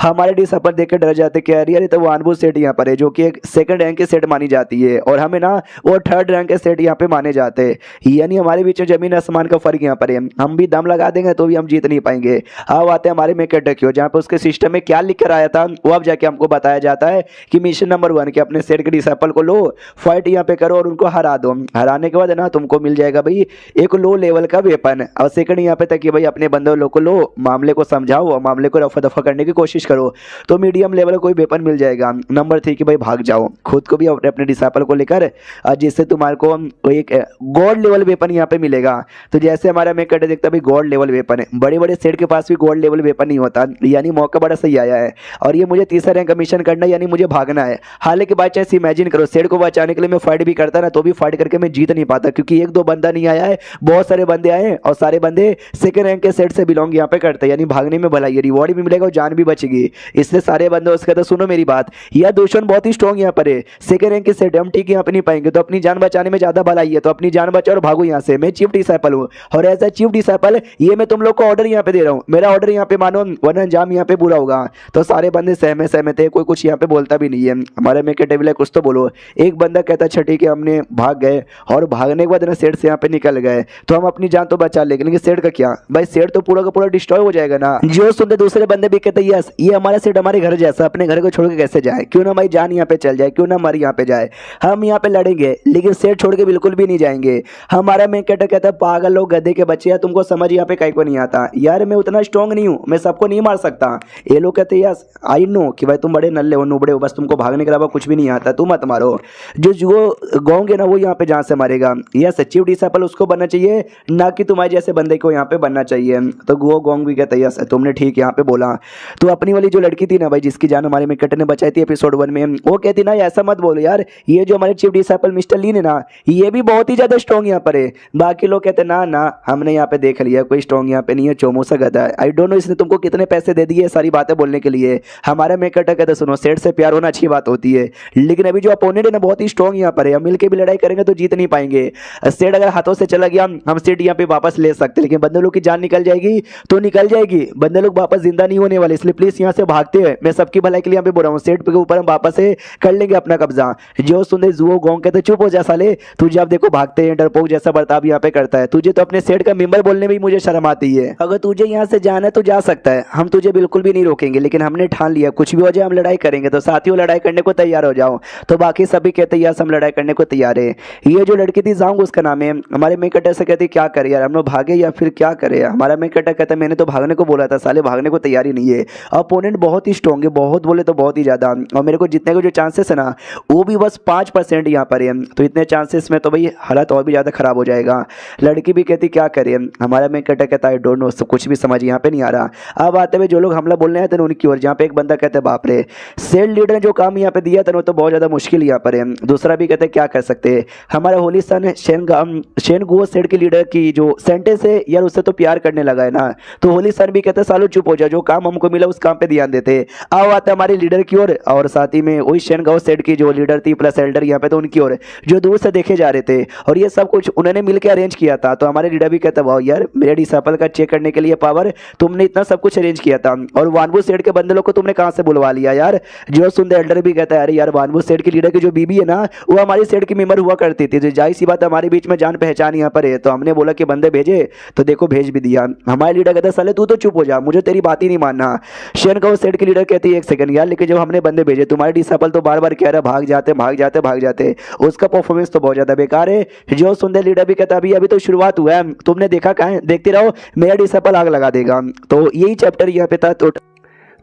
हमारे डिसअपर देख के डर जाते कि यार ये तो वानबू सेट यहाँ पर है, जो कि एक सेकंड रैंक के सेट मानी जाती है और हमें ना वो थर्ड रैंक के सेट यहाँ पे माने जाते हैं। यानी हमारे बीच में जमीन आसमान का फर्क यहाँ पर है। हम भी दम लगा देंगे तो भी हम जीत नहीं पाएंगे। अब आते हैं हमारे में कैरेक्टर की ओर, जहाँ पे उसके सिस्टम में क्या लिख कर आया था वो अब जाके हमको बताया जाता है कि मिशन नंबर 1 के अपने सेट के डिसअपल को लो, फाइट यहाँ पे करो और उनको हरा दो। हराने के बाद ना तुमको मिल जाएगा भाई एक लो लेवल का वेपन और सेकंड यहाँ पे तक कि भाई अपने बंदे लोग को लो, मामले को समझाओ और मामले को रफा दफा करने की कोशिश करो तो मीडियम लेवल का कोई वेपन मिल जाएगा। नंबर 3 कि भाई भाग जाओ खुद को भी अपने डिसअपल को लेकर, जिससे तुम्हारे को एक गॉड लेवल वेपन यहाँ पे मिलेगा। तो जैसे हमारा मैं कटे देखता भाई गॉड लेवल वेपन है, बड़े बड़े सेट के पास भी गॉड लेवल वेपन नहीं होता, यानी मौका बड़ा सही आया है। और ये मुझे तीसरा रैंक का मिशन करना है, यानी मुझे भागना है। हालांकि बाई चांस इमेजिन करो सेट को बचाने के लिए मैं फाइट भी करता ना तो भी फाइट करके मैं जीत नहीं पाता, क्योंकि एक दो बंदा नहीं आया है, बहुत सारे बंदे आए और सारे बंदे सेकंड रैंक के सेट से बिलोंग यहाँ पे करते हैं, यानी भागने में भलाई है, रिवॉर्ड भी मिलेगा और जान भी बचेगी। इसलिए सारे बंदे उसके तो सुनो मेरी बात, यह दुश्मन बहुत ही स्ट्रॉन्ग यहाँ पर है, सेकंड रैंक के सेट हम ठीक यहाँ पे नहीं पाएंगे, तो अपनी जान बचाने में ज्यादा भलाई है, तो अपनी जान बचाओ और भागो यहाँ से। मैं चीफ डिसाइपल हूँ और एज अ चीफ डिसाइपल ये मैं तुम लोग को ऑर्डर यहाँ पे दे रहा हूँ, मेरा ऑर्डर यहाँ पे मानो वरना अंजाम यहाँ पे बुरा होगा। तो सारे बंदे सहमे थे, कोई कुछ यहाँ पे बोलता भी नहीं है। हमारे में टेबल है कुछ तो बोलो। एक बंदा कहता अच्छा ठीक है हमने भाग गए और भागने के बाद ना सेट से यहाँ पे निकल गए तो हम अपनी जान तो बचा लेंगे, लेकिन सेट का क्या भाई, सेट तो पूरा का पूरा डिस्ट्रॉय हो जाएगा ना। जो सुनते दूसरे बंदे भी कहते यस ये हमारा सेट हमारे घर जैसा, अपने घर को छोड़ के कैसे जाए, क्यों ना भाई जान यहाँ पे चल जाए, क्यों ना हमारी यहाँ पे जाए, हम यहाँ पे लड़ेंगे लेकिन सेट छोड़ के बिल्कुल भी नहीं जाएंगे। हमारा मेन कैरेक्टर कहता है पागल लोग गधे के बच्चे हैं, तुमको समझ यहाँ पे कहीं को नहीं आता यार, मैं उतना स्ट्रॉन्ग नहीं हूँ, मैं सबको नहीं मार सकता। ये लोग कहते यस आई नो कि भाई तुम बड़े नल्ले हो नुबड़े हो, बस तुमको भागने के अलावा कुछ भी नहीं आता, तुम मत मारो। जो गाओगे ना वो यहाँ पे जहाँ से मारेगा, यस चीफ डिसाइपल उसको बनना चाहिए ना कि तुम्हारे जैसे बंदे को यहाँ पे बनना चाहिए। तो वो गोंग भी कहता है यस तुमने ठीक यहाँ पे बोला। तो अपनी वाली जो लड़की थी ना भाई जिसकी जान हमारे मेकट ने बचाई थी एपिसोड 1 में, वो कहती ना ऐसा मत बोलो यार, ये जो हमारे चीफ डिसाइपल मिस्टर लीन है ना ये भी बहुत ही ज्यादा स्ट्रॉन्ग यहाँ पर है। बाकी लोग कहते ना ना हमने यहाँ पे देख लिया कोई स्ट्रॉन्ग यहाँ पे नहीं है, चोमो सा गधा है। आई डोंट नो इसने तुमको कितने पैसे दे दिए सारी बातें बोलने के लिए। हमारा मेकट कहता सुनो सेट से प्यार होना अच्छी बात होती है, लेकिन अभी जो अपोनेंट है ना बहुत ही स्ट्रॉन्ग यहाँ पर है, हम मिलकर भी लड़ाई करेंगे तो जीत नहीं पाएंगे। सेट अगर हाथों से चला गया हम सेट यहाँ पे वापस ले सकते, लेकिन बंदे लोग की जान निकल जाएगी तो निकल जाएगी, बंदे लोग वापस जिंदा नहीं होने वाले, इसलिए प्लीज यहाँ से भागते हैं। मैं सबकी भलाई के लिए यहाँ पे बोल रहा हूँ, सेट के ऊपर हम वापस से कर लेंगे अपना कब्जा। जो सुने जुओ गोंग कहते चुप हो जा साले, तुझे अब देखो भागते हैं, डरपोक जैसा बर्ताव यहाँ पे करता है, तुझे तो अपने सेट का मेंबर बोलने में ही मुझे शर्म आती है। अगर तुझे यहाँ से जाना है तो जा सकता है, हम तुझे बिल्कुल भी नहीं रोकेंगे, लेकिन हमने ठान लिया कुछ भी हो जाए हम लड़ाई करेंगे, तो साथियों लड़ाई करने को तैयार हो जाओ। तो बाकी सभी कहते हैं हम लड़ाई करने को तैयार है। ये जो लड़की थी जांग उसका नाम है, हमारे मेकट से कहती क्या करे यार हम लोग भागे या फिर क्या करे। हमारा मेकट कहता है मैंने तो भागने को बोला था, साले भागने को तैयारी नहीं है, अपोनेंट बहुत ही स्ट्रॉन्ग है, बहुत बोले तो बहुत ही ज्यादा, और मेरे को जीतने के जो चांसेस है ना वो भी बस 5% यहाँ पर है, तो इतने चांसेस में तो भाई हालत और भी ज्यादा खराब हो जाएगा। लड़की भी कहती क्या करे, हमारा मेकट कहता है डोंट नो, कुछ भी समझ यहाँ पे नहीं आ रहा। अब आते हुए जो लोग हमला बोलने आए थे उनकी ओर, जहाँ पे एक बंदा कहते बाप रे सेल लीडर ने जो काम यहाँ पे दिया था वो तो बहुत ज्यादा मुश्किल यहाँ पर है। दूसरा भी कहते क्या कर सकते हैं, हमारा होली सन शेन गुओ सेट के लीडर की जो सेंटेंस है यार उससे तो प्यार करने लगा है ना, तो होली सन भी कहते सालो चुप हो जाओ, जो काम हमको मिला उस काम पे ध्यान देते। आओ आते हमारे लीडर की ओर और साथ ही में वही शेन गाओ सेट की जो लीडर थी प्लस एल्डर यहाँ पे तो उनकी ओर जो दूर से देखे जा रहे थे, और ये सब कुछ उन्होंने मिलकर अरेंज किया था। तो हमारे लीडर भी कहता वाह यार मेरे डिसाइपल का चेक करने के लिए पावर तुमने इतना सब कुछ अरेंज किया था, और वानबू सेट के बंदे लोग को तुमने कहां से बुलवा लिया यार। जो सुंदर एल्डर भी कहता है अरे यार वानबू सेट के लीडर की जो बीबी है ना वो हमारी सेट की मेंबर हुआ करती थी, तो जाहिर सी बात हमारे बीच में जान पहचान यहाँ पर है, तो हमने बोला कि बंदे भेजे तो देखो भेज भी दिया। हमारे लीडर कहता है साले तू तो चुप हो जा, मुझे तेरी बात ही नहीं मानना। शेन का वो सेट की लीडर कहती है एक सेकंड यार, लेकिन जब हमने बंदे भेजे तुम्हारे डिसेबल तो बार बार कह रहा भाग जाते भाग जाते भाग जाते, उसका परफॉर्मेंस तो बहुत ज्यादा बेकार है। जो सुंदर लीडर भी कहता अभी अभी तो शुरुआत हुआ है, तुमने देखा कहाँ है, देखते रहो मेरा डिसेबल आग लगा देगा। तो यही चैप्टर यहाँ पे था।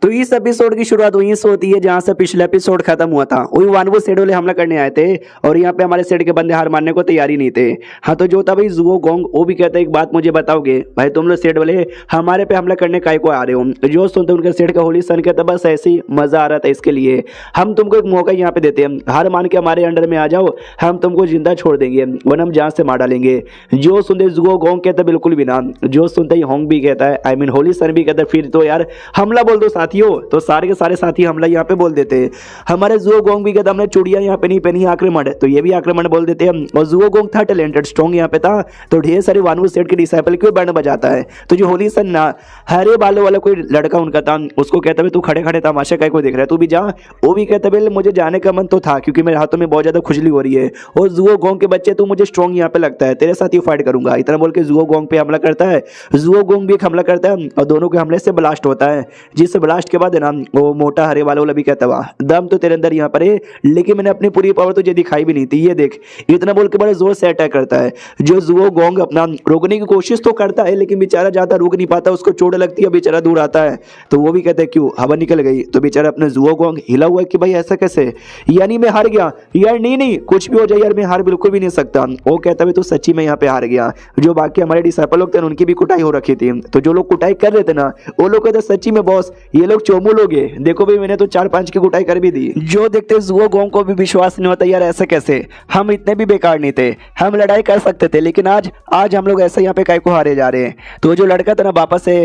तो इस एपिसोड की शुरुआत वहीं से होती है जहां से पिछला एपिसोड खत्म हुआ था। वही वानवो सेड वाले हमला करने आए थे और यहाँ पे हमारे सेड के बंदे हार मानने को तैयारी नहीं थे। हाँ तो जो था भाई जुओ गोंग, वो भी कहता है एक बात मुझे बताओगे भाई, तुम लोग सेड वाले हमारे पे हमला करने काय को आ रहे हो। जो सुनते उनके सेड का होली सन कहता बस ऐसे ही मजा आ रहा था, इसके लिए हम तुमको एक मौका यहाँ पे देते हैं, हार मान के हमारे अंडर में आ जाओ, हम तुमको जिंदा छोड़ देंगे वरना हम जान से मार डालेंगे। जो सुनते जुओ गोंग कहता बिल्कुल भी ना। जो सुनते ही होंग भी कहता है, आई मीन होली सन भी कहता है फिर तो यार हमला बोल दो साथियों। तो सारे के सारे साथी हमला यहाँ पे बोल देते हैं। हमारे जुओ गोंग भी कहता हमने चूड़ियां यहाँ पे नहीं पहनी आक्रमण, तो ये भी आक्रमण बोल देते हैं। और जुओ गोंग था टैलेंटेड स्ट्रॉन्ग यहाँ पे था, तो ढेर सारे वानवो सेट के डिसाइपल क्यों बैंड बजाता है। तो जो होली सन ना हरे बालों वाला कोई लड़का उनका था, उसको कहता है तू खड़े खड़े तमाशा काय को देख रहा है, तू भी जा। वो भी कहता है मुझे जाने का मन तो था क्योंकि मेरे हाथों में बहुत ज्यादा खुजली हो रही है। और जुओ गोंग के बच्चे तू मुझे स्ट्रॉन्ग यहाँ पे लगता है, तेरे साथ ही फाइट करूंगा। इतना बोल के जुओ गोंग पे हमला करता है। जुओ गोंग भी एक हमला करता है और दोनों के हमले से ब्लास्ट होता है, जिस ब्लास्ट के बाद है ना वो मोटा हरे वाला भी कहता हुआ दम तो तेरे अंदर यहाँ पर है, लेकिन मैंने अपनी पूरी पावर तुझे दिखाई भी नहीं थी, ये देख। इतना बोल के बड़े जोर से अटैक करता है। जो जुओ गोंग अपना रोकने की कोशिश तो करता है लेकिन बेचारा ज्यादा रोक नहीं पाता, उसको चोट लगती है, बेचारा दूर आता है। तो वो भी कहते हैं क्यों हवा निकल गई, तो बेचारा अपने जुओ गोंग हिला हुआ है कि भाई ऐसा कैसे, यानी मैं हार गया यार। नहीं नहीं कुछ भी हो जाए यार, मैं हार बिल्कुल भी नहीं सकता। वो कहता है तो सच्ची में यहाँ पे हार गया। जो बाकी हमारे डिसाइपल लोग थे उनकी भी कुटाई हो रखी थी, तो जो लोग कुटाई कर रहे थे ना वो लोग कहते सच्ची में बॉस ये लोग चोमू लोग हैं, देखो भाई मैंने तो 4-5 की कुटाई कर भी दी। जो देखते जुओ गोंग को भी विश्वास नहीं होता यार ऐसा कैसे, हम इतने भी बेकार नहीं थे, हम लड़ाई कर सकते थे, लेकिन आज हम लोग ऐसे यहाँ पे काय को हारे जा रहे हैं। तो जो लड़का था ना वापस से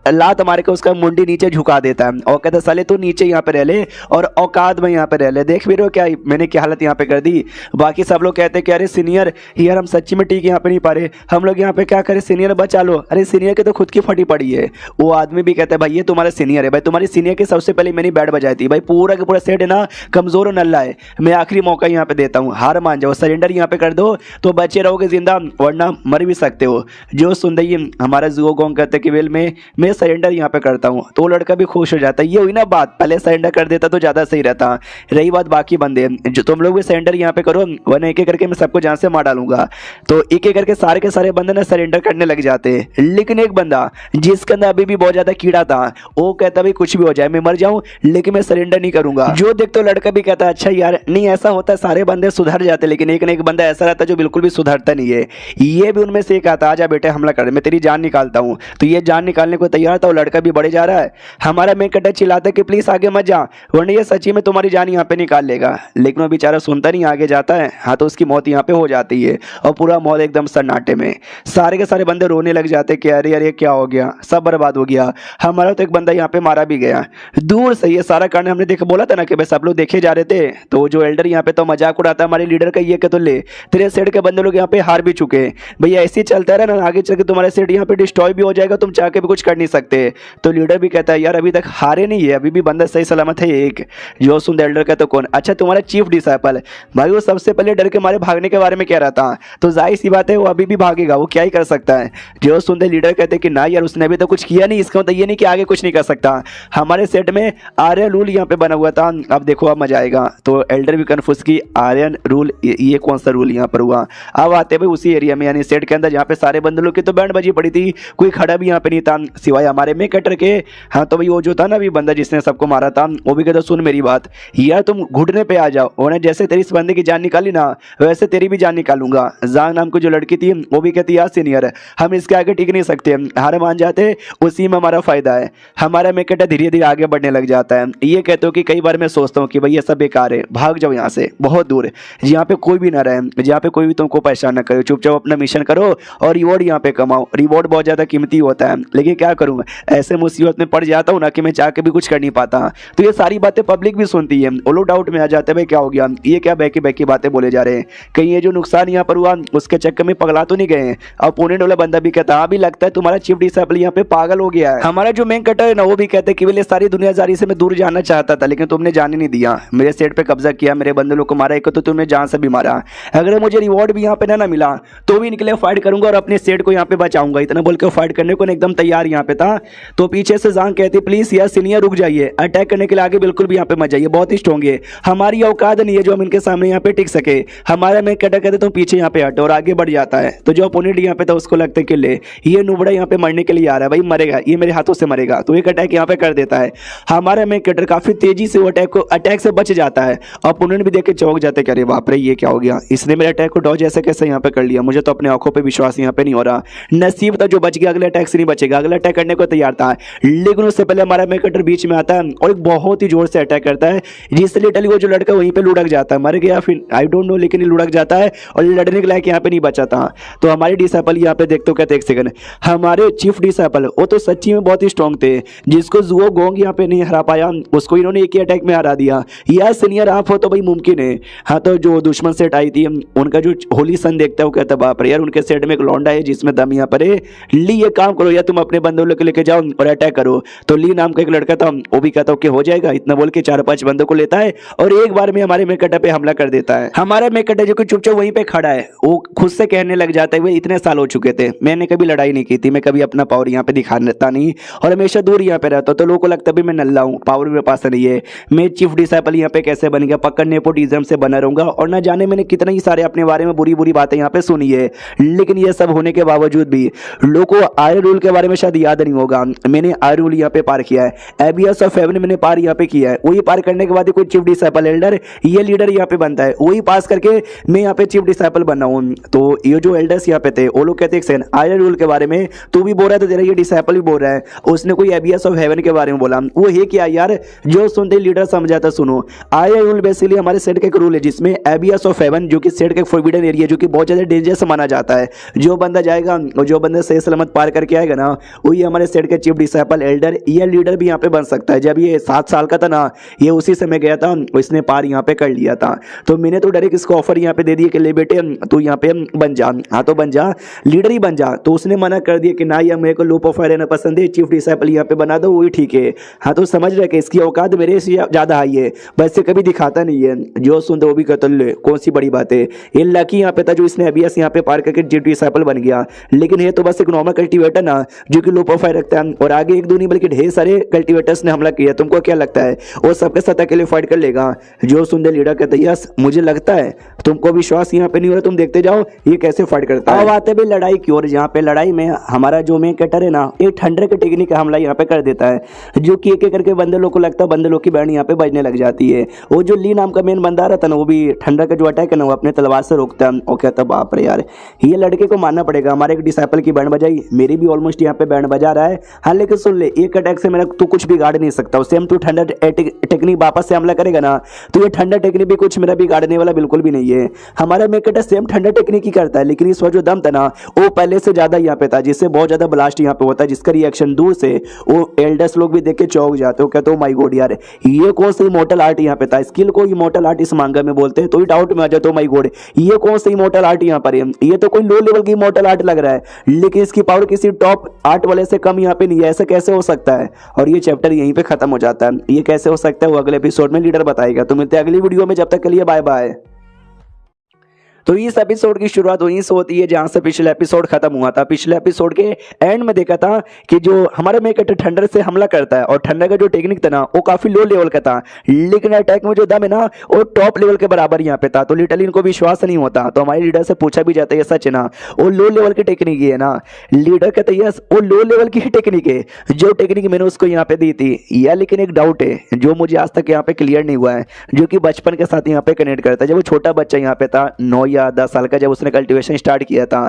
लात मार के उसका मुंडी नीचे झुका देता है और कहता साले तू नीचे यहाँ पे रह ले और औकात में यहाँ पे रह ले, देख भी रहे हो क्या मैंने क्या हालत यहाँ पे कर दी। बाकी सब लोग कहते हैं कि अरे सीनियर यार हम सच्ची में ठीक यहाँ पे नहीं पा रहे, हम लोग यहाँ पे क्या करें, सीनियर बचा लो। अरे सीनियर के तो खुद की फटी पड़ी है। वो आदमी भी कहता है भाई ये तुम्हारा सीनियर है, भाई तुम्हारी सीनियर के सबसे पहले मैंने बैट बजाई थी, भाई पूरा का पूरा सेट है ना कमजोर और नल्ला है, मैं आखिरी मौका यहाँ पे देता हूँ, हार मान जाओ, सरेंडर यहाँ पे कर दो तो बचे रहोगे जिंदा वरना मर भी सकते हो। जो सुन रही हमारा जुओ गोंग कहते कि वेल मैं सरेंडर यहाँ पे करता हूँ, तो लड़का भी खुश हो जाता है। ये हुई ना बात, पहले सरेंडर कर देता तो ज्यादा सही रहता। रही बात बाकी बंदे, जो तुम लोग भी सरेंडर यहाँ पे करो वरना एक एक करके मैं सबको जान से मार डालूंगा। तो एक एक करके सारे के सारे बंदे ना सरेंडर करने लग जाते हैं, लेकिन एक बंदा जिसके अंदर अभी भी बहुत ज्यादा कीड़ा था वो कहता भाई कुछ भी हो जाए मैं मर जाऊं लेकिन मैं सरेंडर नहीं करूंगा। जो देख तो लड़का भी कहता है अच्छा यार नहीं ऐसा होता है, सारे बंदे सुधर जाते लेकिन एक न एक बंदा ऐसा रहता है जो बिल्कुल भी सुधरता नहीं है। ये भी उनमें से एक आता आजा बेटे हमला कर, मैं तेरी जान निकालता हूँ। तो ये जान निकालने को तैयार था, वो लड़का भी बढ़े जा रहा है। हमारा मेन कटर चिल्लाता है कि प्लीज आगे मत जा वरना ये सच्ची में तुम्हारी जान यहाँ पे निकाल लेगा, लेकिन वो बेचारा सुनता नहीं, आगे जाता है। हाँ तो उसकी मौत यहाँ पे हो जाती है और पूरा मौत एकदम सन्नाटे में। सारे के सारे बंदे रोने लग जाते कि अरे यार ये क्या हो गया, सब बर्बाद हो गया। हमारा तो एक बंदा यहाँ पे मारा भी गया दूर से। ये सारा कारण हमने देखा, बोला था ना कि भाई सब लोग देखे जा रहे थे। तो जो एल्डर यहाँ पे तो मजाक उड़ाता है हमारे लीडर का, ये कि तो ले तेरे सेट के बंदे लोग यहाँ पे हार भी चुके हैं, भैया ऐसे ही चलता रहा ना आगे चल के तुम्हारे सेट यहाँ पे डिस्ट्रॉय भी हो जाएगा, तुम चाह के भी कुछ कर नहीं सकते। तो लीडर भी कहता है यार अभी तक हारे नहीं है, अभी भी बंदा सही सलामत है एक। जो सुन एल्डर का तो कौन, अच्छा तुम्हारा चीफ डिसाइपल, भाई वो सबसे पहले डर के मारे भागने के बारे में कह रहा था, तो जाहिर सी बात है वो अभी भी भागेगा, वो क्या ही कर सकता है। जो सुनते लीडर कहते कि ना यार उसने अभी तो कुछ किया नहीं, इसका मतलब ये नहीं कि आगे कुछ नहीं कर सकता। हमारे सेट में आर्यन रूल यहाँ पे बना हुआ था, अब देखो अब मजा आएगा। तो एल्डर भी कन्फ्यूज की आर्यन रूल ये कौन सा रूल यहाँ पर हुआ। अब आते भाई उसी एरिया में यानी सेट के अंदर जहाँ पे सारे बंदे लोग की तो बैंड बजी पड़ी थी, कोई खड़ा भी यहाँ पे नहीं था सिवाय हमारे में कटर के। हाँ तो भाई वो जो था ना अभी बंदा जिसने सबको मारा था वो भी कहता सुन मेरी बात यार तुम घुटने पे आ जाओ, उन्हें जैसे तेरी इस बंदे की जान निकाली ना वैसे तेरी भी जान निकालूंगा। जांग नाम की जो लड़की थी वो भी कहती यार सीनियर हम इसके आगे टिक नहीं सकते, हार मान जाते उसी में हमारा फायदा है। हमारा मेकेटा धीरे धीरे आगे बढ़ने लग जाता है। ये कहते हो कि कई बार मैं सोचता हूँ कि भाई ये सब बेकार है, भाग जाओ यहाँ से बहुत दूर, जहाँ पे कोई भी ना रहे, जहाँ पे कोई भी तुमको परेशान ना करे, चुपचाप अपना मिशन करो और रिवॉर्ड यहाँ पे कमाओ। रिवॉर्ड बहुत ज़्यादा कीमती होता है, लेकिन क्या करूँ ऐसे मुसीबत में पड़ जाता हूँ ना कि मैं चाह के भी कुछ कर नहीं पाता। तो ये सारी बातें पब्लिक भी सुनती है, वो लोग डाउट में आ जाते हैं भाई क्या हो गया, ये क्या बैकी बैकी बातें बोले जा रहे हैं, कहीं ये जो नुकसान यहाँ पर हुआ उसके चक्कर में पगला तो नहीं गए। और अपोनेंट वाला बंदा भी कहता हाँ भी लगता है तुम्हारा चीफ डिसाइपल यहाँ पे पागल हो गया है। हमारा जो मेन कटर है ना वो भी कहता कहते कि बोले सारी दुनियादारी से मैं दूर जाना चाहता था, लेकिन तुमने जाने नहीं दिया, मेरे सेट पे कब्जा किया, मेरे बंदे लोग को मारा, एक तो तुमने जान से भी मारा। अगर मुझे रिवॉर्ड भी यहाँ पे ना मिला तो भी निकले फाइट करूंगा और अपने सेट को यहाँ पे बचाऊंगा। इतना बोल के फाइट करने को एकदम तैयार यहाँ पे था। तो पीछे से जांग कहती प्लीज यार सीनियर रुक जाइए, अटैक करने के लिए आगे बिल्कुल भी यहाँ पे मत जाइए, बहुत ही स्ट्रॉन्ग है, हमारी औकात नहीं है जो हम इनके सामने यहाँ पे टिक सके। हमारा मैं कहता कहते तो पीछे यहाँ पे हट और आगे बढ़ जाता है। तो जो अपोनेंट यहाँ पे था उसको लगता है कि ले ये नुबड़ा यहाँ पे मरने के लिए आ रहा है, भाई मरेगा, ये मेरे हाथों से मरेगा, तो एक अटैक यहाँ पे कर देता है। हमारा मैं कटर काफी तेजी से वो अटैक से बच जाता है। अपोनेंट भी देख के चौंक जाते कि अरे बाप रे ये क्या हो गया, इसने मेरे अटैक को डॉज ऐसे कैसे यहाँ पे कर लिया, मुझे तो अपने आंखों पे विश्वास यहाँ पे नहीं हो रहा। नसीब था जो बच गया, अगले अटैक से नहीं बचेगा, अगला अटैक करने को तैयार था, लेकिन उससे पहले हमारा मैं कटर बीच में आता है और एक बहुत ही जोर से अटैक करता है, जिससे लिटरली वो जो लड़का वहीं पे लुढ़क जाता है, मर गया फिर आई डोंट नो, लेकिन लुढ़क जाता है और लड़ने के लायक यहाँ पे नहीं बचा था। तो हमारे डिसाइपल यहाँ पे देखते हो कहते एक सेकंड, हमारे चीफ डिसाइपल वो तो सच्ची में बहुत ही स्ट्रॉन्ग थे, जिसको जुओ गोंग यहाँ पे नहीं हरा पाया उसको इन्होंने एक ही अटैक में हरा दिया। यार सीनियर आप हो तो भाई मुमकिन है। हाँ तो जो दुश्मन सेट आई थी उनका जो होली सन देखता है वो कहता बाप रे यार उनके सेट में एक लौंडा है जिसमें दम यहाँ पर है, ली ये काम करो या तुम अपने बंदों को लेके जाओ और अटैक करो। तो ली नाम का एक लड़का था वो भी कहता कि हो जाएगा, इतना बोल के 4-5 बंदों को लेता है और एक बार में हमारे मेकटा पे हमला कर देता है। हमारा मेकटा जो कि चुपचाप वहीं पे खड़ा है वो खुद से कहने लग जाता है, वे इतने साल हो चुके थे मैंने कभी लड़ाई नहीं की थी, मैं कभी अपना पावर यहाँ पे दिखाता नहीं और हमेशा दूर यहाँ पे रहता, तो लोगों को लगता भी मैं नल्ला हूँ, पावर मेरे पास नहीं है, मैं चीफ डिसाइपल यहाँ पे कैसे बन गया, पक्का नेपोटिज्म से बना रहूंगा। और ना जाने मैंने कितने ही सारे अपने बारे में बुरी बुरी बातें यहाँ पे सुनी है, लेकिन ये सब होने के बावजूद भी लोगों को आयरन रूल के बारे में शायद याद नहीं होगा, मैंने आयरन रूल यहाँ पे पार किया है, एबियस ऑफ हेवन मैंने पार यहाँ पे किया है। वही पार करने के बाद कोई चीफ डिसाइपल एल्डर ये लीडर यहाँ पे बनता है, वही पास करके मैं यहाँ पे चीफ डिसाइपल बना हूँ। तो ये जो एल्डर्स यहाँ पे थे वो लोग कहते हैं आयरन रूल के बारे में तू भी बोल रहा है तो तेरा ये डिसाइपल भी बोल रहा है, उसने कोई एबियस ऑफ हेवन के बारे में बोला, वो है क्या यार, जो सुनते लीडर समझाता सुनो। आयरन रूल बेसिकली हमारे सेट का एक रूल है जिसमें एबियस ऑफ हेवन जो कि सेट का एक फॉरबिडन एरिया जो कि बहुत ज्यादा डेंजरस माना जाता है, जो बंदा जाएगा और जो बंदा सही सलामत पार करके आएगा ना वही हमारे सेट के चीफ डिसाइपल एल्डर या लीडर भी यहाँ पे बन सकता है। जब ये 7 साल का था ना ये उसी समय गया था, इसने पार यहाँ पे कर लिया था। तो मैंने तो डायरेक्ट इसको ऑफर यहाँ पे दे दिया कि ले बेटे तू यहाँ पे बन जा, हाँ तो बन जा, लीडर ही बन जा। तो उसने मना कर दिया कि ना यार मेरे को लो प्रोफाइल रहना पसंद है, चीफ डिसाइपल यहाँ पे बना दो वही ठीक है। हाँ तो समझ रहे कि इसकी औकात मेरे से ज्यादा हाई है, वैसे कभी दिखाता नहीं है, जो सुनते वो भी कहते ले कौन सी बड़ी बात है। ये लकी यहाँ पे था जो इसने एबियस यहाँ पे पार करके चीफ डिसाइपल बन गया, लेकिन ये तो बस एक नॉर्मल कल्टिवेटर ना जो कि लो प्रोफाइल रखता है और आगे एक दो नहीं बल्कि ढेर सारे कल्टिवेटर्स ने हमला किया। तुमको क्या लगता है वो सबके साथ अकेले फाइट कर लेगा? जो सुंदर लीडर कहते हैं यस मुझे लगता है, तुमको विश्वास यहाँ पे नहीं हो रहा, तुम देखते जाओ ये कैसे फाइट करता है। अब आते भी लड़ाई की ओर, जहाँ पे लड़ाई में हमारा जो मेन कैटर है ना एक थंडर के टेक्निक का हमला यहाँ पे कर देता है, जो कि एक एक करके बंदे लोग को लगता है बंदे लोग की बैंड यहाँ पे बजने लग जाती है। वो जो ली नाम का मेन बंदा रहता है ना वो भी थंडर का जो अटैक है ना वो अपने तलवार से रोकता है और कहता बाप रे यार ये लड़के को मानना पड़ेगा, हमारे एक डिसाइपल की बैंड बजाई, मेरी भी ऑलमोस्ट यहाँ पे बैंड बजा रहा है। हाँ लेकिन सुन ले एक अटैक से मेरा तू कुछ बिगाड़ नहीं सकता, सेम तू थंडर टेक्निक वापस से हमला करेगा ना तो ये थंडर टेक्निक भी कुछ मेरा बिगाड़ने वाला बिल्कुल भी नहीं है। हमारा मेकटा सेम थंडर टेक्निक ही करता है, लेकिन इस वक्त जो दम था ना वो पहले से ज्यादा यहाँ पे था, जिससे बहुत ज्यादा ब्लास्ट यहाँ पे होता है, जिसका रिएक्शन दूर से वो एल्डर्स लोग भी देख के चौंक जाते हो, कहते हो माय गॉड यार ये कौन सा इमोर्टल आर्ट यहाँ पे था, स्किल को इमोर्टल आर्ट इस मांगा में बोलते हैं। तो डाउट में आ जाते हो माय गॉड ये कौन सा इमोर्टल आर्ट यहाँ पर है, ये तो कोई लो लेवल की इमोर्टल आर्ट लग रहा है, लेकिन इसकी पावर किसी टॉप आर्ट वाले से कम यहाँ पे नहीं है, ऐसा कैसे हो सकता है। और ये चैप्टर यहीं पे खत्म हो जाता है, ये कैसे हो सकता है वो अगले एपिसोड में लीडर बताएगा। तो मिलते हैं अगली वीडियो में, जब तक के लिए बाय बाय। तो इस एपिसोड की शुरुआत वहीं से होती है जहां से पिछले एपिसोड खत्म हुआ था। पिछले एपिसोड के एंड में देखा था कि जो हमारे मेकट थंडर से हमला करता है और थंडर का जो टेक्निक था ना वो काफी लो लेवल का था, लेकिन अटैक में जो दम है ना वो टॉप लेवल के बराबर यहाँ पे था। तो लिटरली इनको विश्वास नहीं होता, तो हमारे लीडर से पूछा भी जाता है सच है ना वो लो लेवल की टेक्निक है ना। लीडर कहते हैं यस वो लो लेवल की ही टेक्निक है जो टेक्निक मैंने उसको यहाँ पे दी थी। या लेकिन एक डाउट है जो मुझे आज तक यहाँ पे क्लियर नहीं हुआ है, जो कि बचपन के साथ यहाँ पे कनेक्ट करता है। जब वो छोटा बच्चा यहाँ पे था 9 या 10 साल का, जब उसने कल्टीवेशन स्टार्ट किया था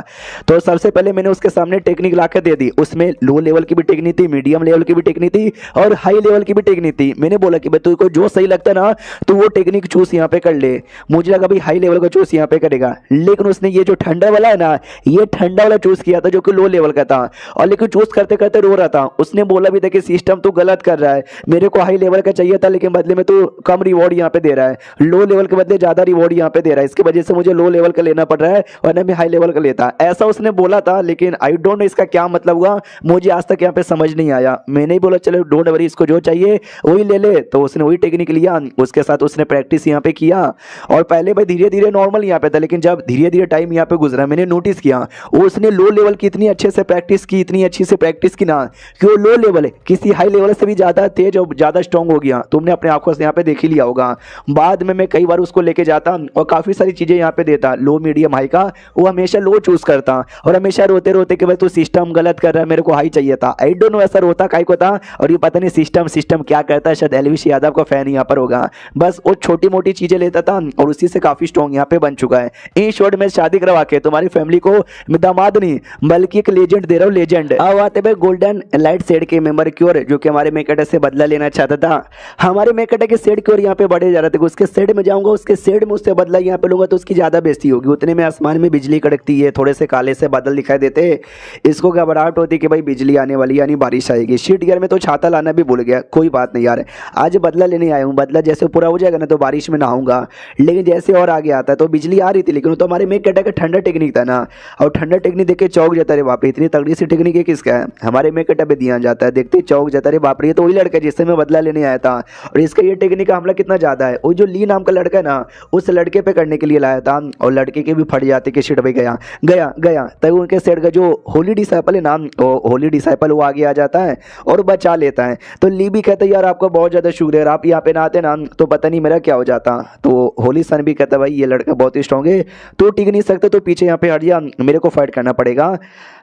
तो सबसे पहले मैंने उसके सामने टेक्निक लाकर दे दी। उसमें लो लेवल की भी टेक्निक थी, मीडियम लेवल की भी टेक्निक थी और हाई लेवल की भी टेक्निक थी। मैंने बोला कि भाई तुझको जो सही लगता ना तो वो टेक्निक चूज यहाँ पे कर ले। मुझे लगा भाई हाई लेवल का चूज यहाँ पे करेगा, लेकिन उसने ये जो ठंडा वाला है ना ये ठंडा वाला चूज किया था जो कि लो लेवल का था। और लेकिन चूज करते करते रो रहा था। उसने बोला भी था कि सिस्टम तू गलत कर रहा है, मेरे को हाई लेवल का चाहिए था लेकिन बदले में तू कम रिवॉर्ड यहाँ पे दे रहा है, लो लेवल के बदले ज्यादा रिवॉर्ड यहाँ पे दे रहा है, इसकी वजह से मुझे लो लेवल का लेना पड़ रहा है वरना मैं हाई लेवल का लेता, ऐसा उसने बोला था। लेकिन आई डोंट नो इसका क्या मतलब हुआ, मुझे आज तक यहाँ पे समझ नहीं आया। मैंने ही बोला चलो डोंट वरी, इसको जो चाहिए वही ले ले, तो उसने वही टेक्निक लिया, उसके साथ उसने प्रैक्टिस यहाँ पे किया। और पहले भाई धीरे धीरे नॉर्मल यहाँ पे था, लेकिन जब धीरे धीरे टाइम यहाँ पे गुजरा मैंने नोटिस किया उसने लो लेवल की इतनी अच्छे से प्रैक्टिस की, इतनी अच्छी से प्रैक्टिस की ना कि वो लो लेवल है किसी हाई लेवल से भी ज़्यादा तेज और ज़्यादा स्ट्रॉन्ग हो गया। तुमने अपने आंखों से यहाँ पे देख ही लिया होगा। बाद में मैं कई बार उसको लेके जाता और काफ़ी सारी चीज़ें यहाँ पे देता, लो मीडियम हाई का, वो हमेशा लो चूज करता और हमेशा रोते रोते कि भाई तू सिस्टम गलत कर रहा है, मेरे को हाई चाहिए था। आई डोंट नो ऐसा रोता काहे को था, और ये पता नहीं सिस्टम सिस्टम क्या करता है, शायद एलविश यादव का फैन यहाँ पर होगा। बस वो छोटी मोटी चीज़ें लेता था और उसी से काफ़ी स्ट्रॉन्ग यहाँ पे बन चुका है। इन शॉर्ट में शादी करवा के तुम्हारी फैमिली को मैं दामाद नहीं बल्कि एक लेजेंड दे रहा हूँ, लेजेंड। अब आते भाई गोल्डन लाइट शेड के मेंबर की ओर, जो कि हमारे मेकटे से बदला लेना चाहता था। हमारे मेकटे के शेड की ओर यहाँ पे बढ़े जा रहे थे, उसके शेड में जाऊंगा, उसके शेड में उससे बदला यहाँ पे लूंगा तो उसकी ज्यादा बेइज्जती होगी। उतने में आसमान में बिजली कड़कती है, थोड़े से काले से बादल दिखाई देते, इसको घबराहट होती कि भाई बिजली आने वाली यानी बारिश आएगी। शीट गियर में तो छाता लाना भी भूल गया, कोई बात नहीं यार, आज बदला लेने आया हूँ, बदला जैसे पूरा हो जाएगा ना तो बारिश में नहाऊंगा। लेकिन जैसे और आगे आता है तो बिजली आ रही थी, लेकिन वो तो हमारे मेकटे का ठंडा टेक्निक था ना, और ठंडा टेक्निक देख के चौक जाता रे बाप रे, इतनी तगड़ी सी टेक्निक है किसका है, हमारे मेकटे पे दिया जाता है। देखते चौक जाता रे बाप रे, ये तो वही लड़का जिससे मैं बदला लेने आया था, और इसका ये टेक्निक का हमला कितना ज्यादा है। वो जो ली नाम का लड़का है ना, उस लड़के पे करने के लिए लाया था, और लड़के के भी फट जाते कि शिट भाई गया गया गया, तब उनके सेट का जो होली डिसाइपल है ना, होली डिसाइपल वो आगे आ जाता है और बचा लेता है। तो ली भी कहता है यार आपका बहुत ज्यादा शुक्रिया, आप यहाँ पे ना आते ना तो पता नहीं मेरा क्या हो जाता। तो होली सन भी कहता है भाई ये लड़का बहुत ही स्ट्रॉन्ग है, तो टिक नहीं सकते, तो पीछे यहाँ पे हट जा, मेरे को फाइट करना पड़ेगा।